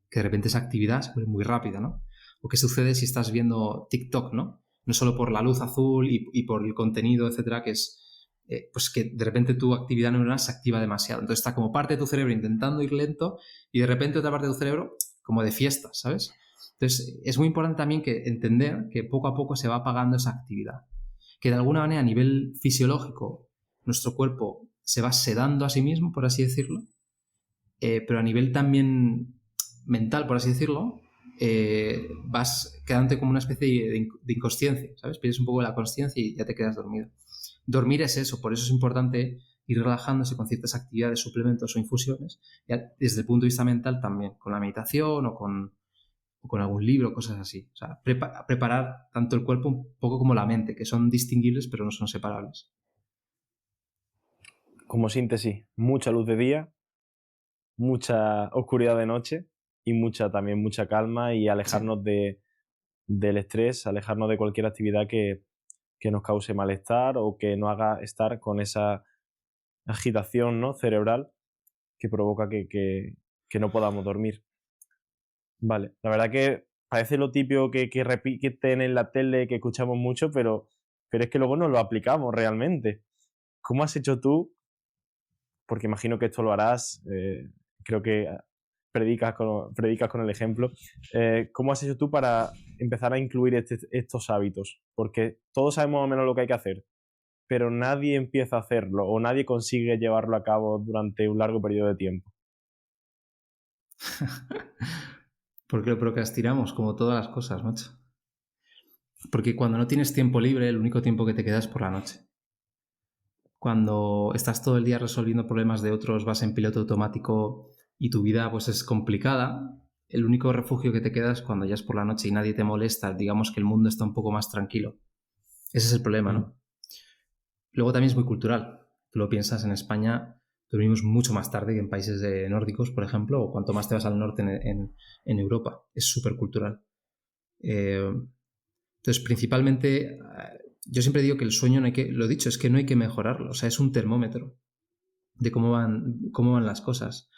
Speaker 2: Que de repente esa actividad se vuelve muy rápida, ¿no? ¿O qué sucede si estás viendo TikTok, ¿no? No solo por la luz azul y por el contenido, etcétera, que es pues que de repente tu actividad neuronal se activa demasiado. Entonces está como parte de tu cerebro intentando ir lento y de repente otra parte de tu cerebro como de fiesta, ¿sabes? Entonces es muy importante también que entender que poco a poco se va apagando esa actividad. Que de alguna manera a nivel fisiológico nuestro cuerpo se va sedando a sí mismo, por así decirlo, pero a nivel también mental, por así decirlo, vas quedándote como una especie de inconsciencia, ¿sabes? Pierdes un poco la consciencia y ya te quedas dormido. Dormir es eso, por eso es importante ir relajándose con ciertas actividades, suplementos o infusiones, desde el punto de vista mental también, con la meditación o con algún libro, cosas así. O sea, preparar tanto el cuerpo un poco como la mente, que son distinguibles pero no son separables.
Speaker 1: Como síntesis, mucha luz de día, mucha oscuridad de noche y también mucha calma y alejarnos del estrés, alejarnos de cualquier actividad que nos cause malestar o que nos haga estar con esa agitación, ¿no?, cerebral que provoca que no podamos dormir. Vale, la verdad que parece lo típico que repiten en la tele, que escuchamos mucho, pero es que luego no lo aplicamos realmente. ¿Cómo has hecho tú? Porque imagino que esto lo harás, creo que predicas con el ejemplo. ¿Cómo has hecho tú para empezar a incluir estos hábitos? Porque todos sabemos más o menos lo que hay que hacer, pero nadie empieza a hacerlo o nadie consigue llevarlo a cabo durante un largo periodo de tiempo.
Speaker 2: Porque lo procrastinamos, como todas las cosas, macho. Porque cuando no tienes tiempo libre, el único tiempo que te queda es por la noche. Cuando estás todo el día resolviendo problemas de otros, vas en piloto automático y tu vida pues es complicada, el único refugio que te queda es cuando ya es por la noche y nadie te molesta, digamos que el mundo está un poco más tranquilo. Ese es el problema, ¿no? Luego también es muy cultural. Tú lo piensas, en España dormimos mucho más tarde que en países nórdicos, por ejemplo, o cuanto más te vas al norte en Europa. Es súper cultural. Entonces, principalmente, yo siempre digo que el sueño no hay que, lo dicho, es que no hay que mejorarlo. O sea, es un termómetro de cómo van las cosas.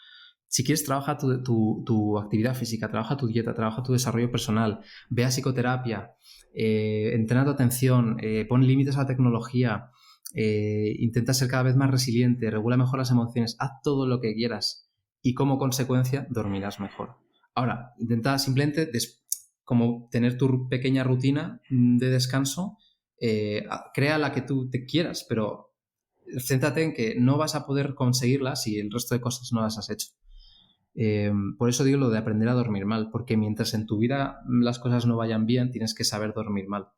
Speaker 2: Si quieres, trabaja tu actividad física, trabaja tu dieta, trabaja tu desarrollo personal, ve a psicoterapia, entrena tu atención, pon límites a la tecnología, intenta ser cada vez más resiliente, regula mejor las emociones, haz todo lo que quieras y como consecuencia dormirás mejor. Ahora, intenta simplemente como tener tu pequeña rutina de descanso, crea la que tú te quieras, pero céntrate en que no vas a poder conseguirla si el resto de cosas no las has hecho. Por eso digo lo de aprender a dormir mal, porque mientras en tu vida las cosas no vayan bien, tienes que saber dormir mal.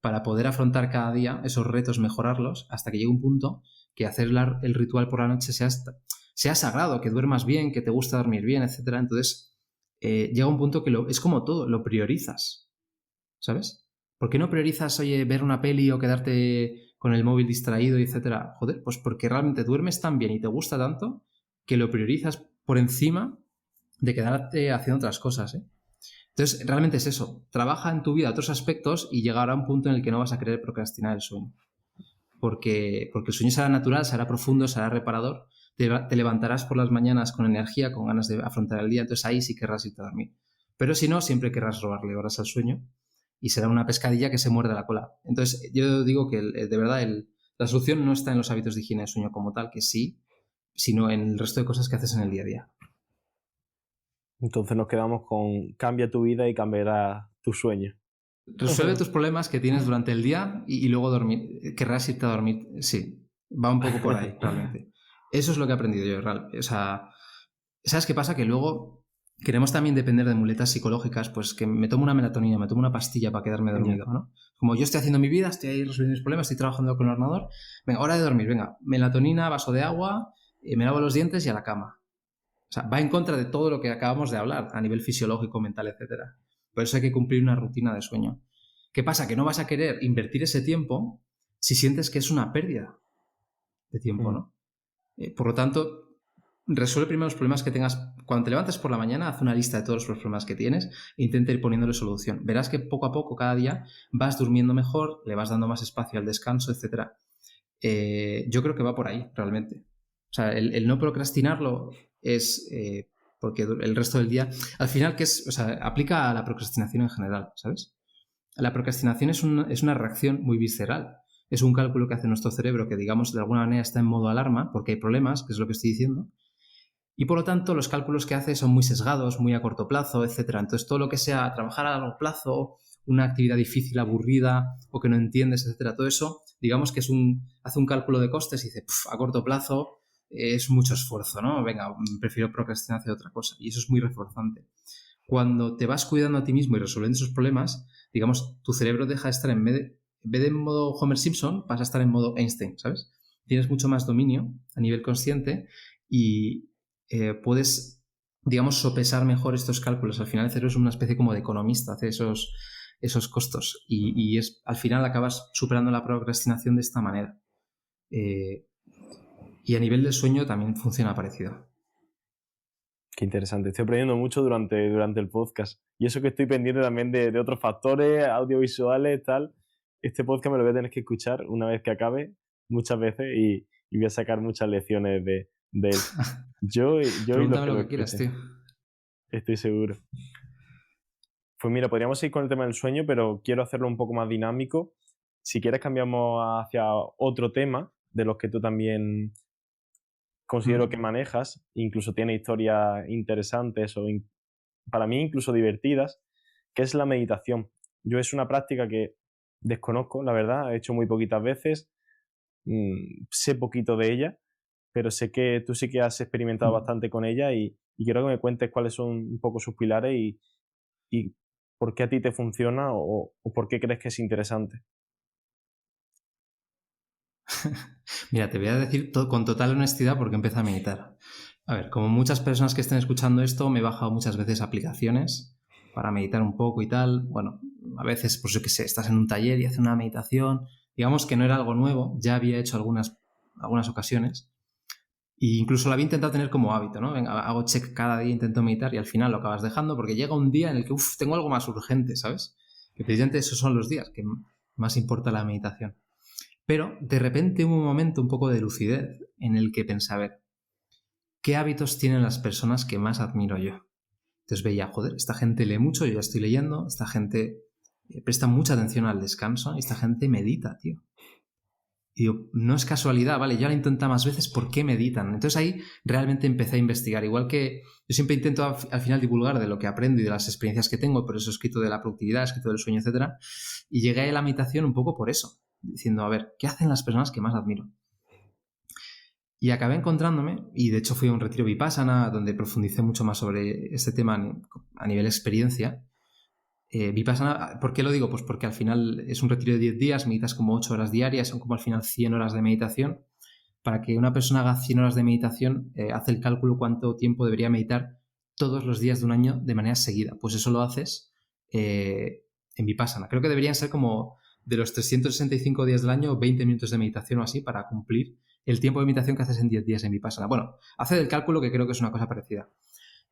Speaker 2: Para poder afrontar cada día esos retos, mejorarlos, hasta que llegue un punto que hacer el ritual por la noche sea sagrado, que duermas bien, que te gusta dormir bien, etc. Entonces, llega un punto que es como todo, lo priorizas, ¿sabes? ¿Por qué no priorizas, oye, ver una peli o quedarte con el móvil distraído, etcétera? Joder, pues porque realmente duermes tan bien y te gusta tanto que lo priorizas por encima de quedarte haciendo otras cosas, ¿eh? Entonces, realmente es eso. Trabaja en tu vida otros aspectos y llegará un punto en el que no vas a querer procrastinar el sueño. Porque el sueño será natural, será profundo, será reparador. Te levantarás por las mañanas con energía, con ganas de afrontar el día. Entonces ahí sí querrás irte a dormir. Pero si no, siempre querrás robarle horas al sueño y será una pescadilla que se muerde la cola. Entonces, yo digo que de verdad la solución no está en los hábitos de higiene de sueño como tal, que sí, sino en el resto de cosas que haces en el día a día.
Speaker 1: Entonces nos quedamos con cambia tu vida y cambiará tu sueño.
Speaker 2: Resuelve tus problemas que tienes durante el día y luego dormir. Querrás irte a dormir. Sí, va un poco por ahí, realmente. Eso es lo que he aprendido yo. O sea, ¿sabes qué pasa? Que luego queremos también depender de muletas psicológicas, pues que me tomo una melatonina, me tomo una pastilla para quedarme dormido, ¿no? Como yo estoy haciendo mi vida, estoy ahí resolviendo mis problemas, estoy trabajando con el ordenador. Venga, hora de dormir, venga, melatonina, vaso de agua, me lavo los dientes y a la cama. O sea, va en contra de todo lo que acabamos de hablar a nivel fisiológico, mental, etcétera. Por eso hay que cumplir una rutina de sueño. ¿Qué pasa? Que no vas a querer invertir ese tiempo si sientes que es una pérdida de tiempo, ¿no? Por lo tanto, resuelve primero los problemas que tengas. Cuando te levantes por la mañana, haz una lista de todos los problemas que tienes e intenta ir poniéndole solución. Verás que poco a poco, cada día, vas durmiendo mejor, le vas dando más espacio al descanso, etcétera. Yo creo que va por ahí, realmente. O sea, el no procrastinarlo es porque el resto del día, al final, ¿qué es? O sea, aplica a la procrastinación en general, ¿sabes? La procrastinación es una reacción muy visceral. Es un cálculo que hace nuestro cerebro que, digamos, de alguna manera está en modo alarma porque hay problemas, que es lo que estoy diciendo, y por lo tanto los cálculos que hace son muy sesgados, muy a corto plazo, etcétera. Entonces todo lo que sea trabajar a largo plazo, una actividad difícil, aburrida o que no entiendes, etcétera, todo eso, digamos que hace un cálculo de costes y dice, a corto plazo es mucho esfuerzo, ¿no? Venga, prefiero procrastinar hacia otra cosa. Y eso es muy reforzante. Cuando te vas cuidando a ti mismo y resolviendo esos problemas, digamos, tu cerebro deja de estar en vez de en modo Homer Simpson, pasa a estar en modo Einstein, ¿sabes? Tienes mucho más dominio a nivel consciente y puedes, digamos, sopesar mejor estos cálculos. Al final el cerebro es una especie como de economista, hace esos costos y al final acabas superando la procrastinación de esta manera. Y a nivel del sueño también funciona parecido.
Speaker 1: Qué interesante. Estoy aprendiendo mucho durante el podcast. Y eso que estoy pendiente también de otros factores audiovisuales, tal. Este podcast me lo voy a tener que escuchar una vez que acabe, muchas veces, y voy a sacar muchas lecciones de él. Yo y
Speaker 2: Pregúntame
Speaker 1: los
Speaker 2: lo
Speaker 1: que
Speaker 2: que quieras, tío.
Speaker 1: Estoy seguro. Pues mira, podríamos ir con el tema del sueño, pero quiero hacerlo un poco más dinámico. Si quieres cambiamos hacia otro tema de los que tú también considero que manejas, incluso tiene historias interesantes o para mí incluso divertidas, que es la meditación. Yo es una práctica que desconozco, la verdad, he hecho muy poquitas veces, sé poquito de ella, pero sé que tú sí que has experimentado bastante con ella y quiero que me cuentes cuáles son un poco sus pilares y por qué a ti te funciona o por qué crees que es interesante.
Speaker 2: Mira, te voy a decir con total honestidad por qué empecé a meditar. A ver, como muchas personas que estén escuchando esto, me he bajado muchas veces aplicaciones para meditar un poco y tal. Bueno, a veces, pues yo qué sé, estás en un taller y haces una meditación. Digamos que no era algo nuevo, ya había hecho algunas ocasiones. E incluso la había intentado tener como hábito, ¿no? Venga, hago check cada día, intento meditar y al final lo acabas dejando porque llega un día en el que, tengo algo más urgente, ¿sabes? Que precisamente esos son los días que más importa la meditación. Pero de repente hubo un momento un poco de lucidez en el que pensé, a ver, ¿qué hábitos tienen las personas que más admiro yo? Entonces veía, joder, esta gente lee mucho, yo ya estoy leyendo, esta gente presta mucha atención al descanso, esta gente medita, tío. Y digo, no es casualidad, vale, ya lo intenta más veces, ¿por qué meditan? Entonces ahí realmente empecé a investigar, igual que yo siempre intento al final divulgar de lo que aprendo y de las experiencias que tengo, por eso he escrito de la productividad, he escrito del sueño, etc. Y llegué a la meditación un poco por eso, diciendo, a ver, ¿qué hacen las personas que más admiro? Y acabé encontrándome, y de hecho fui a un retiro Vipassana, donde profundicé mucho más sobre este tema a nivel experiencia. Vipassana, ¿por qué lo digo? Pues porque al final es un retiro de 10 días, meditas como 8 horas diarias, son como al final 100 horas de meditación. Para que una persona haga 100 horas de meditación, hace el cálculo cuánto tiempo debería meditar todos los días de un año de manera seguida. Pues eso lo haces en Vipassana. Creo que deberían ser como de los 365 días del año, 20 minutos de meditación o así para cumplir el tiempo de meditación que haces en 10 días en Vipassana. Bueno, hace el cálculo que creo que es una cosa parecida.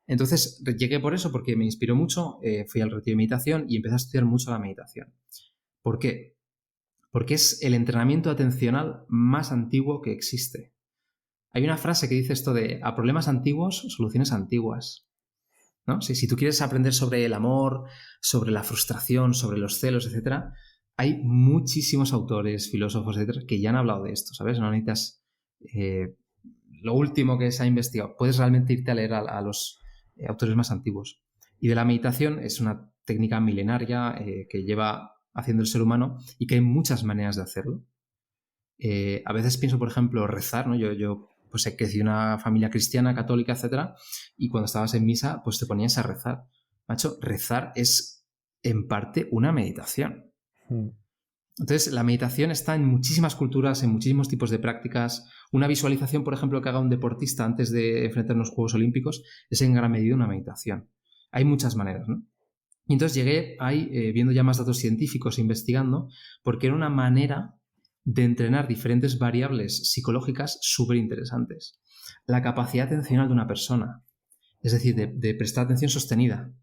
Speaker 2: Entonces llegué por eso, porque me inspiró mucho, fui al retiro de meditación y empecé a estudiar mucho la meditación. ¿Por qué? Porque es el entrenamiento atencional más antiguo que existe. Hay una frase que dice esto de a problemas antiguos, soluciones antiguas. ¿No? Si tú quieres aprender sobre el amor, sobre la frustración, sobre los celos, etc., hay muchísimos autores, filósofos, etc., que ya han hablado de esto, ¿sabes? No necesitas lo último que se ha investigado. Puedes realmente irte a leer a los autores más antiguos. Y de la meditación es una técnica milenaria que lleva haciendo el ser humano y que hay muchas maneras de hacerlo. A veces pienso, por ejemplo, rezar, ¿no? Yo pues he crecido en una familia cristiana, católica, etcétera, y cuando estabas en misa, pues te ponías a rezar. Macho, rezar es en parte una meditación. Entonces, la meditación está en muchísimas culturas, en muchísimos tipos de prácticas. Una visualización, por ejemplo, que haga un deportista antes de enfrentar los Juegos Olímpicos es en gran medida una meditación. Hay muchas maneras, ¿no? Y entonces llegué ahí viendo ya más datos científicos, investigando, porque era una manera de entrenar diferentes variables psicológicas súper interesantes. La capacidad atencional de una persona, es decir, de prestar atención sostenida,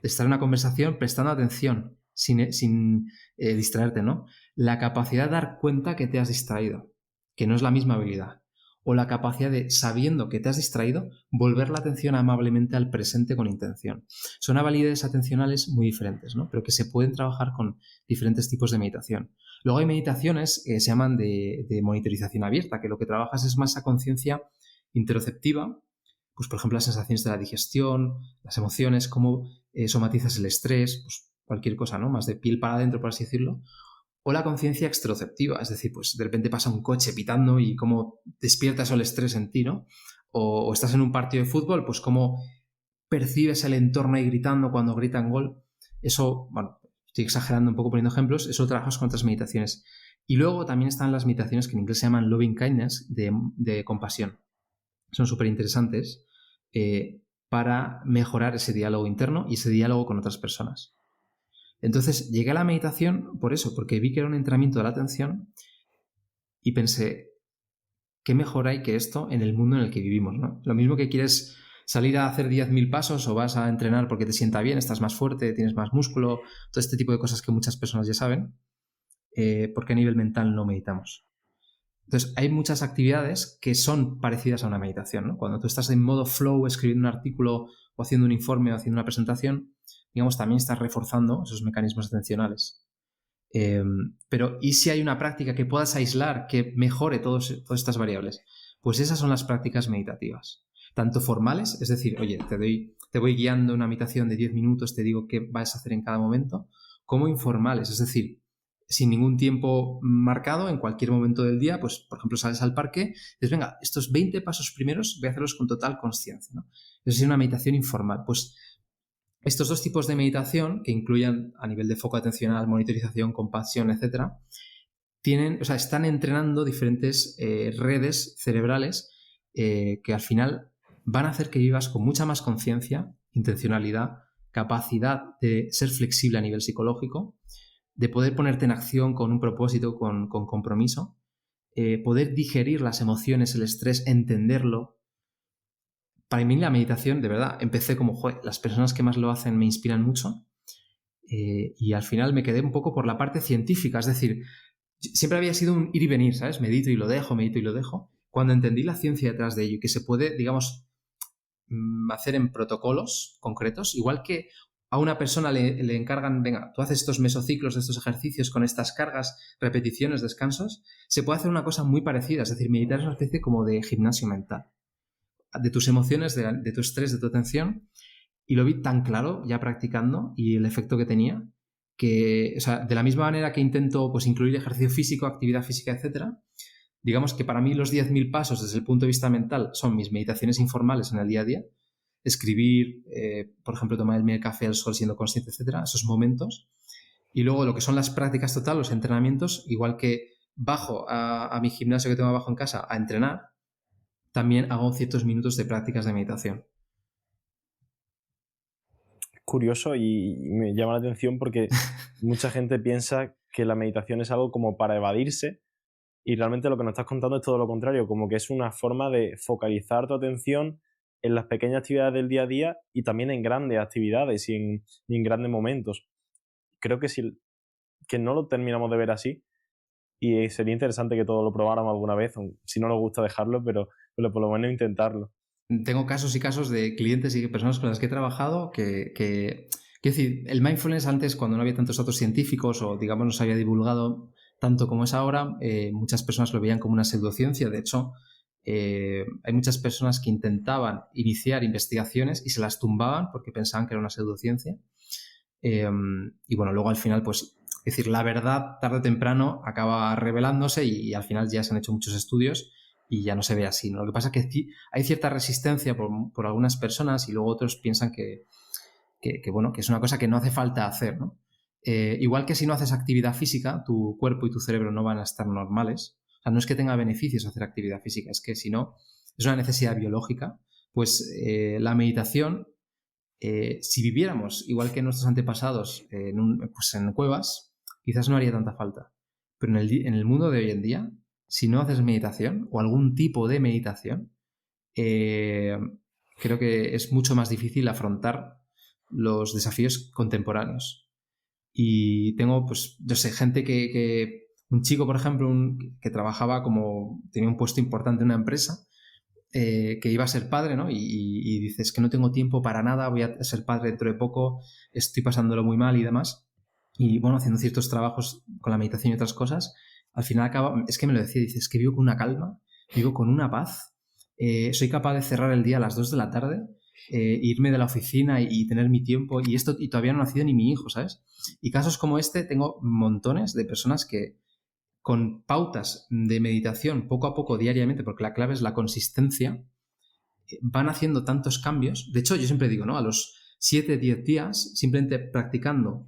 Speaker 2: de estar en una conversación prestando atención, sin distraerte, ¿no? La capacidad de dar cuenta que te has distraído, que no es la misma habilidad. o la capacidad de, sabiendo que te has distraído, volver la atención amablemente al presente con intención. Son habilidades atencionales muy diferentes, ¿no? Pero que se pueden trabajar con diferentes tipos de meditación. Luego hay meditaciones que se llaman de monitorización abierta, que lo que trabajas es más a conciencia interoceptiva, pues por ejemplo las sensaciones de la digestión, las emociones, cómo somatizas el estrés, pues cualquier cosa, ¿no? Más de piel para adentro, por así decirlo. O la conciencia exteroceptiva, es decir, pues de repente pasa un coche pitando y cómo despiertas el estrés en ti, ¿no? O estás en un partido de fútbol, pues cómo percibes el entorno ahí gritando cuando gritan gol. Eso, bueno, estoy exagerando un poco poniendo ejemplos, eso lo trabajas con otras meditaciones. Y luego también están las meditaciones que en inglés se llaman loving kindness, de compasión. Son súper interesantes para mejorar ese diálogo interno y ese diálogo con otras personas. Entonces llegué a la meditación por eso, porque vi que era un entrenamiento de la atención y pensé, ¿qué mejor hay que esto en el mundo en el que vivimos, ¿no? Lo mismo que quieres salir a hacer 10.000 pasos o vas a entrenar porque te sienta bien, estás más fuerte, tienes más músculo, todo este tipo de cosas que muchas personas ya saben, ¿por qué a nivel mental no meditamos? Entonces, hay muchas actividades que son parecidas a una meditación, ¿no? Cuando tú estás en modo flow escribiendo un artículo o haciendo un informe o haciendo una presentación, digamos, también estás reforzando esos mecanismos atencionales. Pero, ¿y si hay una práctica que puedas aislar, que mejore todas estas variables? Pues esas son las prácticas meditativas. Tanto formales, es decir, oye, te voy guiando una meditación de 10 minutos, te digo qué vas a hacer en cada momento, como informales, es decir, sin ningún tiempo marcado, en cualquier momento del día, pues, por ejemplo, sales al parque, dices, venga, estos 20 pasos primeros voy a hacerlos con total consciencia, ¿no? Es una meditación informal. Pues estos dos tipos de meditación, que incluyan a nivel de foco atencional, monitorización, compasión, etcétera, están entrenando diferentes redes cerebrales que al final van a hacer que vivas con mucha más conciencia, intencionalidad, capacidad de ser flexible a nivel psicológico, de poder ponerte en acción con un propósito, con compromiso, poder digerir las emociones, el estrés, entenderlo. Para mí la meditación, de verdad, empecé como, las personas que más lo hacen me inspiran mucho y al final me quedé un poco por la parte científica, es decir, siempre había sido un ir y venir, ¿sabes? Medito y lo dejo, medito y lo dejo. Cuando entendí la ciencia detrás de ello y que se puede, digamos, hacer en protocolos concretos, igual que a una persona le encargan, venga, tú haces estos mesociclos de estos ejercicios con estas cargas, repeticiones, descansos, se puede hacer una cosa muy parecida, es decir, meditar es una especie como de gimnasio mental, de tus emociones, de tu estrés, de tu atención, y lo vi tan claro ya practicando y el efecto que tenía, que, o sea, de la misma manera que intento pues, incluir ejercicio físico, actividad física, etcétera, digamos que para mí los 10.000 pasos desde el punto de vista mental son mis meditaciones informales en el día a día, escribir, por ejemplo, tomarme el café al sol siendo consciente, etcétera, esos momentos. Y luego lo que son las prácticas total, los entrenamientos, igual que bajo a mi gimnasio que tengo abajo en casa a entrenar, también hago ciertos minutos de prácticas de meditación.
Speaker 1: Curioso y me llama la atención porque mucha gente piensa que la meditación es algo como para evadirse y realmente lo que nos estás contando es todo lo contrario, como que es una forma de focalizar tu atención en las pequeñas actividades del día a día y también en grandes actividades y en grandes momentos. Creo que no lo terminamos de ver así y sería interesante que todos lo probáramos alguna vez, si no nos gusta dejarlo, pero por lo menos intentarlo.
Speaker 2: Tengo casos y casos de clientes y personas con las que he trabajado quiero decir, el mindfulness antes, cuando no había tantos datos científicos o, digamos, no se había divulgado tanto como es ahora, muchas personas lo veían como una pseudociencia. De hecho, hay muchas personas que intentaban iniciar investigaciones y se las tumbaban porque pensaban que era una pseudociencia. Y bueno, luego al final, pues, es decir, la verdad tarde o temprano acaba revelándose y al final ya se han hecho muchos estudios y ya no se ve así, ¿no? Lo que pasa es que hay cierta resistencia por algunas personas y luego otros piensan que bueno, que es una cosa que no hace falta hacer, ¿no? Igual que si no haces actividad física, tu cuerpo y tu cerebro no van a estar normales. O sea, no es que tenga beneficios hacer actividad física, es que si no, es una necesidad biológica. Pues la meditación, si viviéramos igual que nuestros antepasados pues en cuevas, quizás no haría tanta falta. Pero en el mundo de hoy en día, si no haces meditación o algún tipo de meditación, creo que es mucho más difícil afrontar los desafíos contemporáneos. Y tengo, pues, yo sé, gente que un chico, por ejemplo, que trabajaba tenía un puesto importante en una empresa, que iba a ser padre, ¿no? Y dices que no tengo tiempo para nada, voy a ser padre dentro de poco, estoy pasándolo muy mal y demás. Y bueno, haciendo ciertos trabajos con la meditación y otras cosas, al final es que me lo decía, dices que vivo con una calma, vivo con una paz, soy capaz de cerrar el día a las 2 de la tarde, irme de la oficina y tener mi tiempo, y todavía no ha nacido ni mi hijo, ¿sabes? Y casos como este tengo montones de personas que con pautas de meditación poco a poco, diariamente, porque la clave es la consistencia, van haciendo tantos cambios. De hecho, yo siempre digo, ¿no? A los 7-10 días, simplemente practicando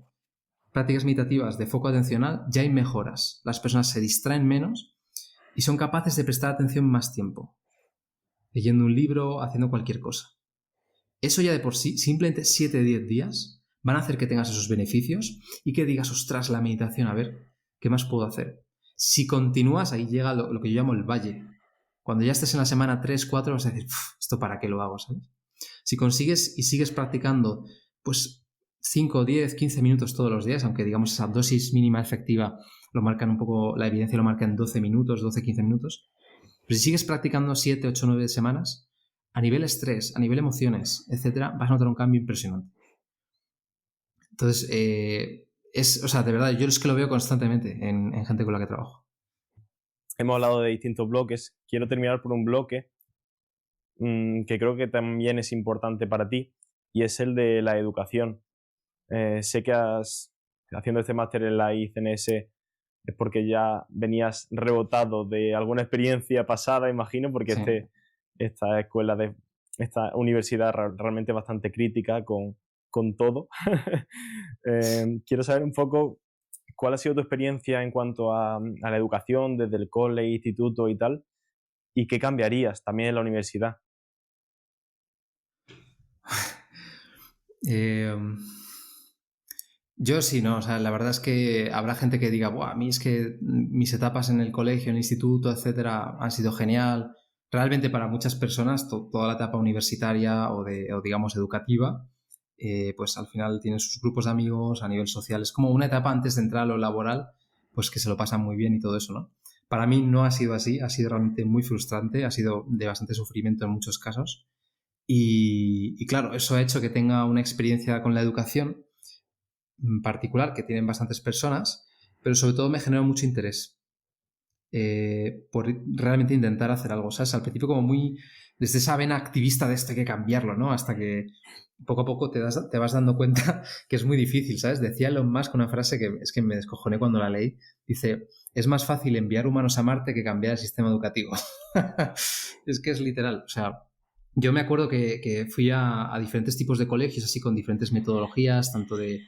Speaker 2: prácticas meditativas de foco atencional, ya hay mejoras. Las personas se distraen menos y son capaces de prestar atención más tiempo, leyendo un libro, haciendo cualquier cosa. Eso ya de por sí, simplemente 7-10 días, van a hacer que tengas esos beneficios y que digas, ostras, la meditación, a ver, ¿qué más puedo hacer? Si continúas, ahí llega lo que yo llamo el valle. Cuando ya estés en la semana 3-4 vas a decir, ¿esto para qué lo hago? ¿Sabes? Si consigues y sigues practicando, pues 5, 10, 15 minutos todos los días, aunque digamos esa dosis mínima efectiva lo marcan un poco, la evidencia lo marca en 12 minutos, 12-15 minutos, pero si sigues practicando 7, 8, 9 semanas, a nivel estrés, a nivel emociones, etcétera, vas a notar un cambio impresionante. Entonces, o sea, de verdad, yo es que lo veo constantemente en gente con la que trabajo.
Speaker 1: Hemos hablado de distintos bloques. Quiero terminar por un bloque que creo que también es importante para ti, y es el de la educación. Sé que haciendo este máster en la ICNS es porque ya venías rebotado de alguna experiencia pasada, imagino, porque
Speaker 2: Sí.
Speaker 1: esta universidad realmente bastante crítica con todo. Quiero saber un poco cuál ha sido tu experiencia en cuanto a la educación desde el cole, instituto y tal, y qué cambiarías también en la universidad.
Speaker 2: Yo sí, no, o sea, la verdad es que habrá gente que diga, Buah, a mí es que mis etapas en el colegio, en el instituto, etcétera, han sido genial. Realmente para muchas personas toda la etapa universitaria o digamos educativa, pues al final tienen sus grupos de amigos a nivel social. Es como una etapa antes de entrar a lo laboral, pues que se lo pasan muy bien y todo eso, ¿no? Para mí no ha sido así, ha sido realmente muy frustrante, ha sido de bastante sufrimiento en muchos casos. Y claro, eso ha hecho que tenga una experiencia con la educación particular que tienen bastantes personas, pero sobre todo me generó mucho interés por realmente intentar hacer algo, ¿sabes? Al principio como muy desde esa vena activista de esto hay que cambiarlo, ¿no? Hasta que poco a poco te vas dando cuenta que es muy difícil, ¿sabes? Decía Elon Musk una frase que es que me descojoné cuando la leí. Dice, es más fácil enviar humanos a Marte que cambiar el sistema educativo. Es que es literal, o sea, yo me acuerdo que fui a diferentes tipos de colegios, así con diferentes metodologías, tanto de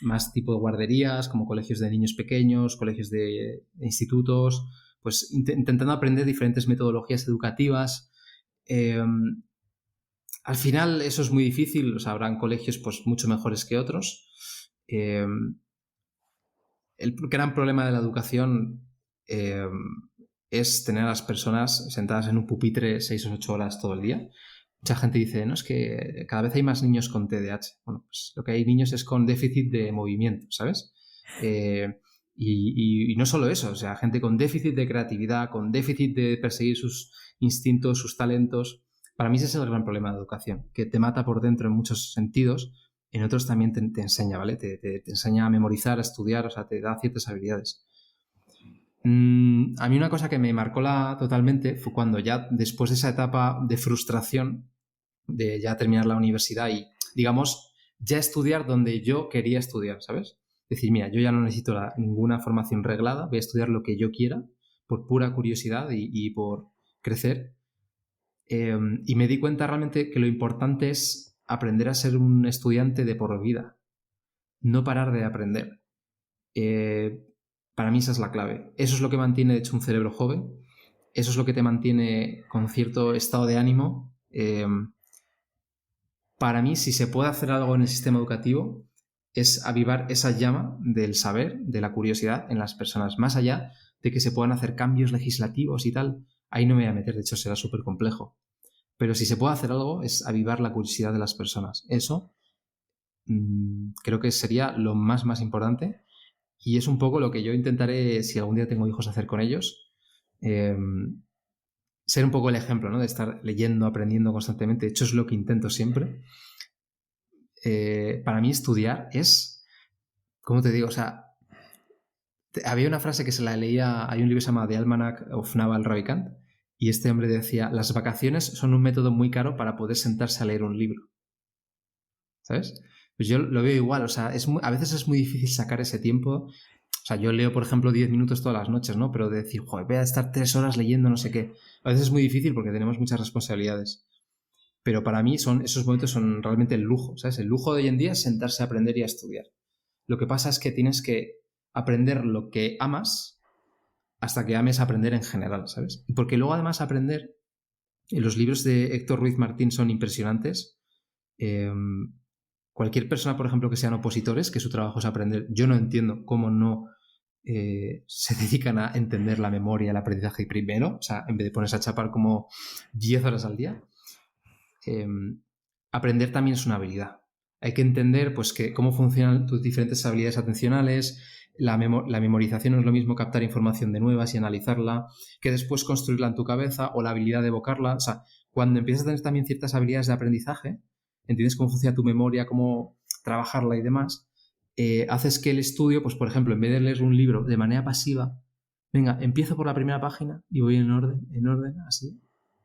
Speaker 2: más tipo de guarderías, como colegios de niños pequeños, colegios de institutos, pues intentando aprender diferentes metodologías educativas. Al final eso es muy difícil, o sea, habrán colegios pues mucho mejores que otros. El gran problema de la educación es tener a las personas sentadas en un pupitre 6 o 8 horas todo el día. Mucha gente dice, no, es que cada vez hay más niños con TDAH. Bueno, pues lo que hay niños es con déficit de movimiento, ¿sabes? Y no solo eso, o sea, gente con déficit de creatividad, con déficit de perseguir sus instintos, sus talentos. Para mí ese es el gran problema de la educación, que te mata por dentro en muchos sentidos, en otros también te enseña, ¿vale? Te enseña a memorizar, a estudiar, o sea, te da ciertas habilidades. A mí una cosa que me marcó totalmente fue cuando ya después de esa etapa de frustración, de ya terminar la universidad y, digamos, ya estudiar donde yo quería estudiar, ¿sabes? Decir, mira, yo ya no necesito ninguna formación reglada, voy a estudiar lo que yo quiera por pura curiosidad y por crecer. Y me di cuenta realmente que lo importante es aprender a ser un estudiante de por vida, no parar de aprender. Para mí esa es la clave. Eso es lo que mantiene, de hecho, un cerebro joven. Eso es lo que te mantiene con cierto estado de ánimo. Para mí, si se puede hacer algo en el sistema educativo, es avivar esa llama del saber, de la curiosidad en las personas. Más allá de que se puedan hacer cambios legislativos y tal, ahí no me voy a meter, de hecho será súper complejo. Pero si se puede hacer algo, es avivar la curiosidad de las personas. Eso creo que sería lo más importante. Y es un poco lo que yo intentaré, si algún día tengo hijos, hacer con ellos. Ser un poco el ejemplo, ¿no? De estar leyendo, aprendiendo constantemente. De hecho, es lo que intento siempre. Para mí estudiar es, ¿cómo te digo? O sea, había una frase que se la leía, hay un libro que se llama The Almanac of Naval Ravikant, y este hombre decía, las vacaciones son un método muy caro para poder sentarse a leer un libro. ¿Sabes? Pues yo lo veo igual, o sea, a veces es muy difícil sacar ese tiempo. O sea, yo leo, por ejemplo, 10 minutos todas las noches, ¿no? Pero de decir, joder, voy a estar 3 horas leyendo no sé qué. A veces es muy difícil porque tenemos muchas responsabilidades. Pero para mí esos momentos son realmente el lujo, ¿sabes? El lujo de hoy en día es sentarse a aprender y a estudiar. Lo que pasa es que tienes que aprender lo que amas hasta que ames aprender en general, ¿sabes? Y porque luego además aprender, los libros de Héctor Ruiz Martín son impresionantes. Cualquier persona, por ejemplo, que sean opositores, que su trabajo es aprender, yo no entiendo cómo no se dedican a entender la memoria, el aprendizaje primero, o sea, en vez de ponerse a chapar como 10 horas al día. Aprender también es una habilidad. Hay que entender pues, cómo funcionan tus diferentes habilidades atencionales. La memorización no es lo mismo captar información de nuevas y analizarla, que después construirla en tu cabeza, o la habilidad de evocarla. O sea, cuando empiezas a tener también ciertas habilidades de aprendizaje, entiendes cómo funciona tu memoria, cómo trabajarla y demás, haces que el estudio, pues por ejemplo, en vez de leer un libro de manera pasiva, venga, empiezo por la primera página y voy en orden, así.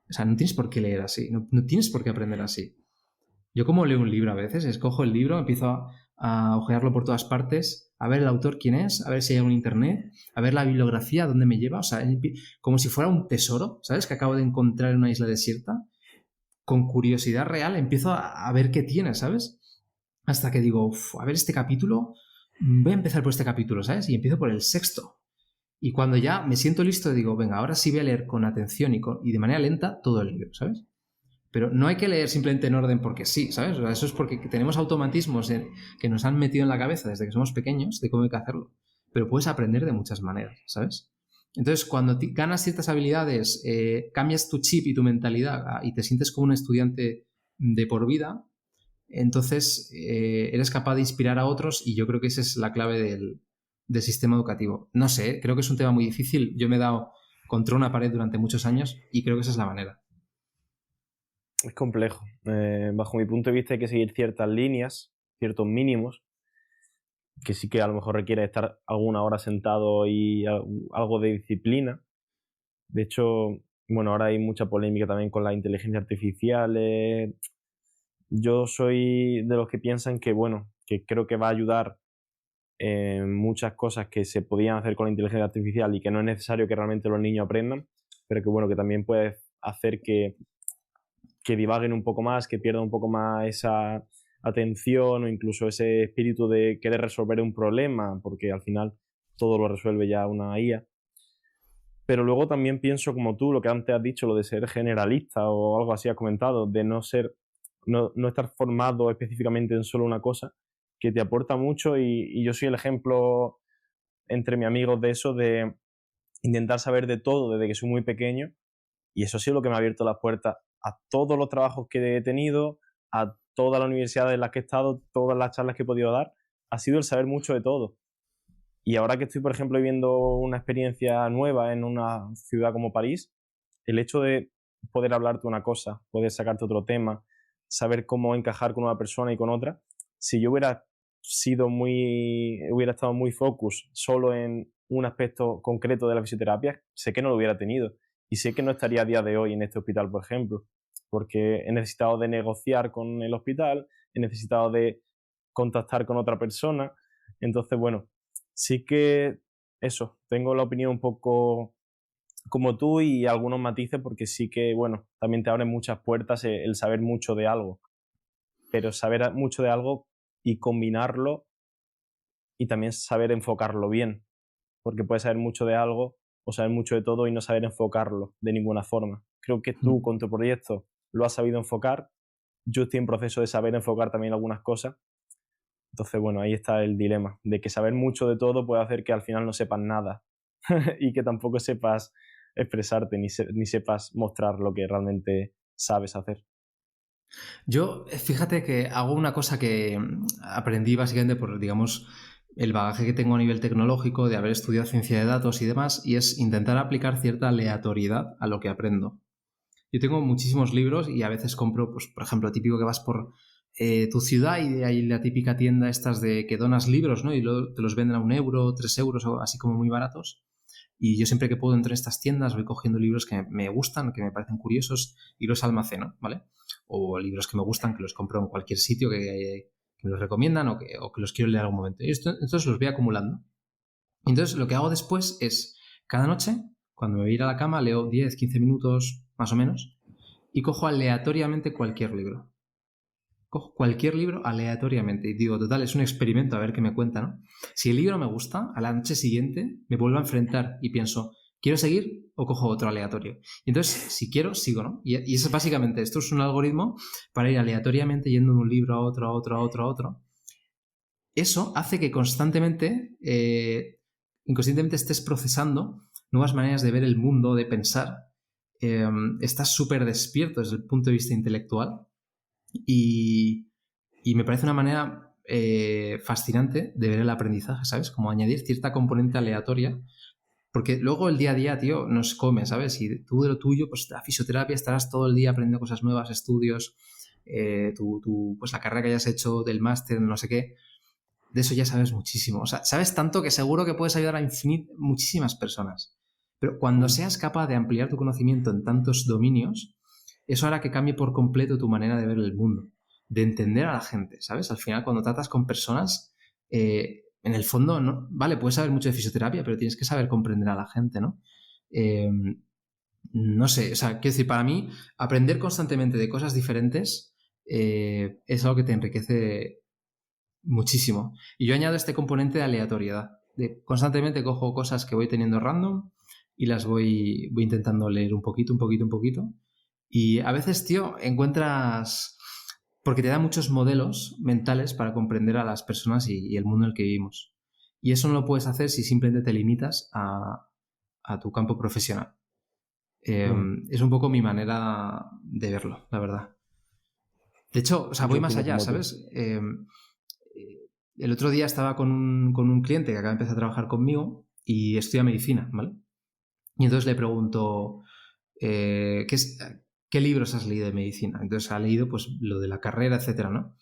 Speaker 2: O sea, no tienes por qué leer así, no tienes por qué aprender así. Yo como leo un libro a veces, escojo el libro, empiezo a ojearlo por todas partes, a ver el autor quién es, a ver si hay algo en internet, a ver la bibliografía, dónde me lleva, o sea, como si fuera un tesoro, ¿sabes? Que acabo de encontrar en una isla desierta. Con curiosidad real empiezo a ver qué tiene, ¿sabes? Hasta que digo, a ver este capítulo, voy a empezar por este capítulo, ¿sabes? Y empiezo por el sexto. Y cuando ya me siento listo, digo, venga, ahora sí voy a leer con atención y de manera lenta todo el libro, ¿sabes? Pero no hay que leer simplemente en orden porque sí, ¿sabes? O sea, eso es porque tenemos automatismos que nos han metido en la cabeza desde que somos pequeños de cómo hay que hacerlo. Pero puedes aprender de muchas maneras, ¿sabes? Entonces, cuando ganas ciertas habilidades, cambias tu chip y tu mentalidad y te sientes como un estudiante de por vida, entonces eres capaz de inspirar a otros, y yo creo que esa es la clave del sistema educativo. No sé, creo que es un tema muy difícil. Yo me he dado contra una pared durante muchos años y creo que esa es la manera.
Speaker 1: Es complejo. Bajo mi punto de vista hay que seguir ciertas líneas, ciertos mínimos, que sí que a lo mejor requiere estar alguna hora sentado y algo de disciplina. De hecho, bueno, ahora hay mucha polémica también con la inteligencia artificial. Yo soy de los que piensan que, bueno, que creo que va a ayudar en muchas cosas que se podían hacer con la inteligencia artificial y que no es necesario que realmente los niños aprendan, pero que, bueno, que también puede hacer que divaguen un poco más, que pierdan un poco más esa atención o incluso ese espíritu de querer resolver un problema, porque al final todo lo resuelve ya una IA. Pero luego también pienso como tú, lo que antes has dicho, lo de ser generalista o algo así has comentado, de no estar formado específicamente en solo una cosa, que te aporta mucho, y yo soy el ejemplo entre mis amigos de eso, de intentar saber de todo desde que soy muy pequeño, y eso ha sido lo que me ha abierto las puertas a todos los trabajos que he tenido, a todas las universidades en las que he estado, todas las charlas que he podido dar, ha sido el saber mucho de todo. Y ahora que estoy, por ejemplo, viviendo una experiencia nueva en una ciudad como París, el hecho de poder hablarte una cosa, poder sacarte otro tema, saber cómo encajar con una persona y con otra, si yo hubiera estado muy focus solo en un aspecto concreto de la fisioterapia, sé que no lo hubiera tenido. Y sé que no estaría a día de hoy en este hospital, por ejemplo, porque he necesitado de negociar con el hospital, he necesitado de contactar con otra persona. Entonces, bueno, sí que eso, tengo la opinión un poco como tú y algunos matices, porque sí que, bueno, también te abre muchas puertas el saber mucho de algo, pero saber mucho de algo y combinarlo y también saber enfocarlo bien, porque puedes saber mucho de algo o saber mucho de todo y no saber enfocarlo de ninguna forma. Creo que tú con tu proyecto lo has sabido enfocar, yo estoy en proceso de saber enfocar también algunas cosas. Entonces, bueno, ahí está el dilema, de que saber mucho de todo puede hacer que al final no sepas nada y que tampoco sepas expresarte ni sepas mostrar lo que realmente sabes hacer.
Speaker 2: Yo, fíjate que hago una cosa que aprendí básicamente por, digamos, el bagaje que tengo a nivel tecnológico, de haber estudiado ciencia de datos y demás, y es intentar aplicar cierta aleatoriedad a lo que aprendo. Yo tengo muchísimos libros y a veces compro, pues, por ejemplo, típico que vas por tu ciudad y hay la típica tienda estas de que donas libros, ¿no? Y luego te los venden a 1 euro, 3 euros, o así como muy baratos. Y yo siempre que puedo entro en estas tiendas voy cogiendo libros que me gustan, que me parecen curiosos y los almaceno, ¿vale? O libros que me gustan, que los compro en cualquier sitio que me los recomiendan o que los quiero leer en algún momento. Y entonces los voy acumulando. Entonces lo que hago después es, cada noche, cuando me voy a ir a la cama, leo 10, 15 minutos más o menos y cojo aleatoriamente cualquier libro. Cojo cualquier libro aleatoriamente y digo, total, es un experimento a ver qué me cuenta, ¿no? Si el libro me gusta, a la noche siguiente me vuelvo a enfrentar y pienso, ¿quiero seguir o cojo otro aleatorio? Y entonces, si quiero, sigo, ¿no? Y eso es básicamente, esto es un algoritmo para ir aleatoriamente yendo de un libro a otro, a otro, a otro, a otro. Eso hace que constantemente, inconscientemente estés procesando nuevas maneras de ver el mundo, de pensar. Estás súper despierto desde el punto de vista intelectual y me parece una manera fascinante de ver el aprendizaje, ¿sabes? Como añadir cierta componente aleatoria, porque luego el día a día, tío, nos come, ¿sabes? Y tú de lo tuyo, pues la fisioterapia, estarás todo el día aprendiendo cosas nuevas, estudios, pues la carrera que hayas hecho del máster, no sé qué, de eso ya sabes muchísimo. O sea, sabes tanto que seguro que puedes ayudar a muchísimas personas. Pero cuando seas capaz de ampliar tu conocimiento en tantos dominios, eso hará que cambie por completo tu manera de ver el mundo, de entender a la gente, ¿sabes? Al final, cuando tratas con personas, en el fondo, ¿no? Vale, puedes saber mucho de fisioterapia, pero tienes que saber comprender a la gente, ¿no? Eh, no sé, o sea, quiero decir, para mí, aprender constantemente de cosas diferentes es algo que te enriquece muchísimo. Y yo añado este componente de aleatoriedad. Constantemente cojo cosas que voy teniendo random y las voy intentando leer un poquito, un poquito, un poquito. Y a veces, tío, encuentras... Porque te da muchos modelos mentales para comprender a las personas y el mundo en el que vivimos. Y eso no lo puedes hacer si simplemente te limitas a tu campo profesional. Es un poco mi manera de verlo, la verdad. De hecho, o sea, voy
Speaker 1: Yo
Speaker 2: más
Speaker 1: opino
Speaker 2: allá,
Speaker 1: como tú.
Speaker 2: ¿sabes? El otro día estaba con un cliente que acaba de empezar a trabajar conmigo y estudia medicina, ¿vale? Y entonces le pregunto, ¿qué libros has leído de medicina? Entonces ha leído pues lo de la carrera, etcétera, ¿no?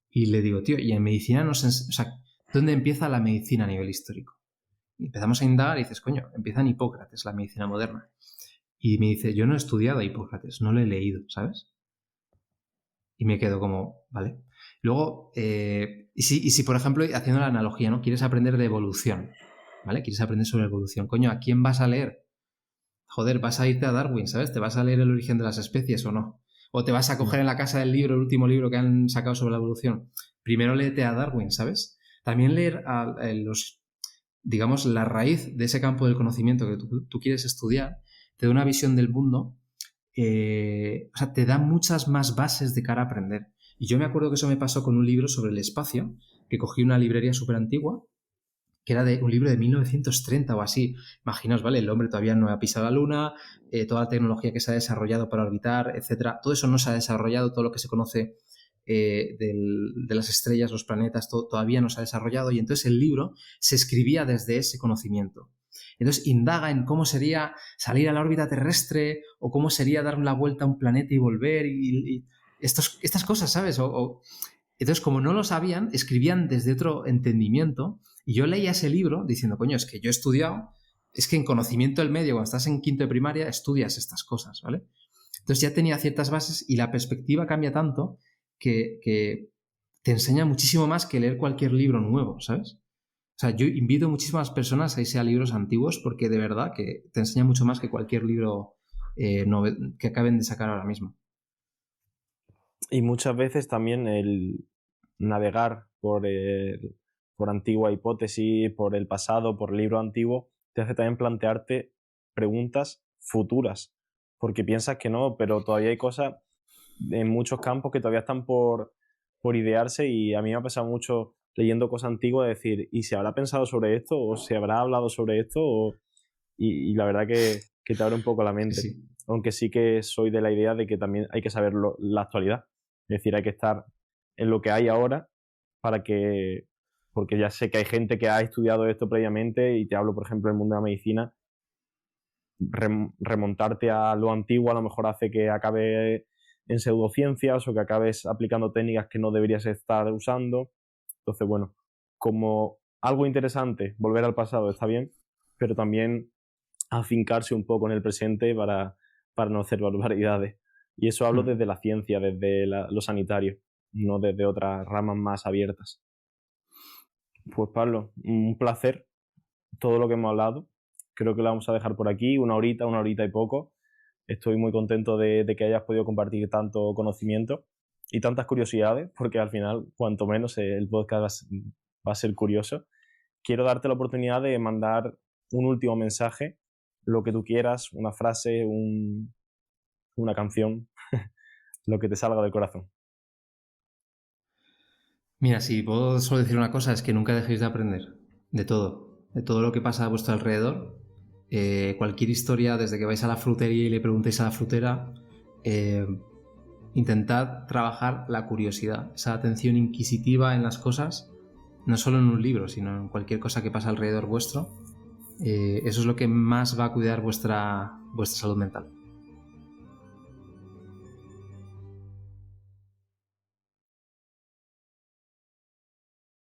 Speaker 2: Y le digo, tío, y en medicina o sea, ¿dónde empieza la medicina a nivel histórico? Y empezamos a indagar y dices, coño, empieza en Hipócrates, la medicina moderna. Y me dice, yo no he estudiado a Hipócrates, no lo he leído, ¿sabes? Y me quedo como, vale. Luego, y si, por ejemplo, haciendo la analogía, ¿no? Quieres aprender de evolución, ¿vale? Quieres aprender sobre evolución. Coño, ¿a quién vas a leer? Joder, vas a irte a Darwin, ¿sabes? ¿Te vas a leer el origen de las especies o no? O te vas a coger en la casa del libro, el último libro que han sacado sobre la evolución. Primero léete a Darwin, ¿sabes? También leer a digamos, la raíz de ese campo del conocimiento que tú quieres estudiar, te da una visión del mundo, o sea, te da muchas más bases de cara a aprender. Y yo me acuerdo que eso me pasó con un libro sobre el espacio, que cogí una librería súper antigua, que era de un libro de 1930 o así. Imaginaos, ¿vale? El hombre todavía no ha pisado la luna, toda la tecnología que se ha desarrollado para orbitar, etcétera. Todo eso no se ha desarrollado, todo lo que se conoce de las estrellas, los planetas, todavía no se ha desarrollado. Y entonces el libro se escribía desde ese conocimiento. Entonces indaga en cómo sería salir a la órbita terrestre o cómo sería dar la vuelta a un planeta y volver y estas cosas, ¿sabes? Entonces, como no lo sabían, escribían desde otro entendimiento y yo leía ese libro diciendo, coño, es que yo he estudiado, es que en conocimiento del medio, cuando estás en quinto de primaria, estudias estas cosas, ¿vale? Entonces ya tenía ciertas bases y la perspectiva cambia tanto que te enseña muchísimo más que leer cualquier libro nuevo, ¿sabes? O sea, yo invito a muchísimas personas a irse a libros antiguos porque de verdad que te enseña mucho más que cualquier libro que acaben de sacar ahora mismo.
Speaker 1: Y muchas veces también el navegar por antigua hipótesis, por el pasado, por libro antiguo, te hace también plantearte preguntas futuras, porque piensas que no, pero todavía hay cosas en muchos campos que todavía están por idearse, y a mí me ha pasado mucho leyendo cosas antiguas de decir, ¿y se habrá pensado sobre esto? ¿O se habrá hablado sobre esto? Y la verdad que te abre un poco la mente.
Speaker 2: Sí.
Speaker 1: Aunque sí que soy de la idea de que también hay que saber la actualidad. Es decir, hay que estar en lo que hay ahora para que porque ya sé que hay gente que ha estudiado esto previamente y te hablo, por ejemplo, del mundo de la medicina. Remontarte a lo antiguo a lo mejor hace que acabe en pseudociencias o que acabes aplicando técnicas que no deberías estar usando. Entonces, bueno, como algo interesante, volver al pasado está bien, pero también afincarse un poco en el presente para no hacer barbaridades. Y eso hablo desde la ciencia, desde lo sanitario, no desde otras ramas más abiertas. Pues Pablo, un placer todo lo que hemos hablado. Creo que lo vamos a dejar por aquí, una horita y poco. Estoy muy contento de que hayas podido compartir tanto conocimiento y tantas curiosidades, porque al final, cuanto menos el podcast va a ser curioso. Quiero darte la oportunidad de mandar un último mensaje, lo que tú quieras, una frase, una canción, lo que te salga del corazón.
Speaker 2: Mira, si puedo solo decir una cosa, es que nunca dejéis de aprender de todo lo que pasa a vuestro alrededor. Cualquier historia, desde que vais a la frutería y le preguntéis a la frutera, intentad trabajar la curiosidad, esa atención inquisitiva en las cosas, no solo en un libro, sino en cualquier cosa que pasa alrededor vuestro. Eso es lo que más va a cuidar vuestra salud mental.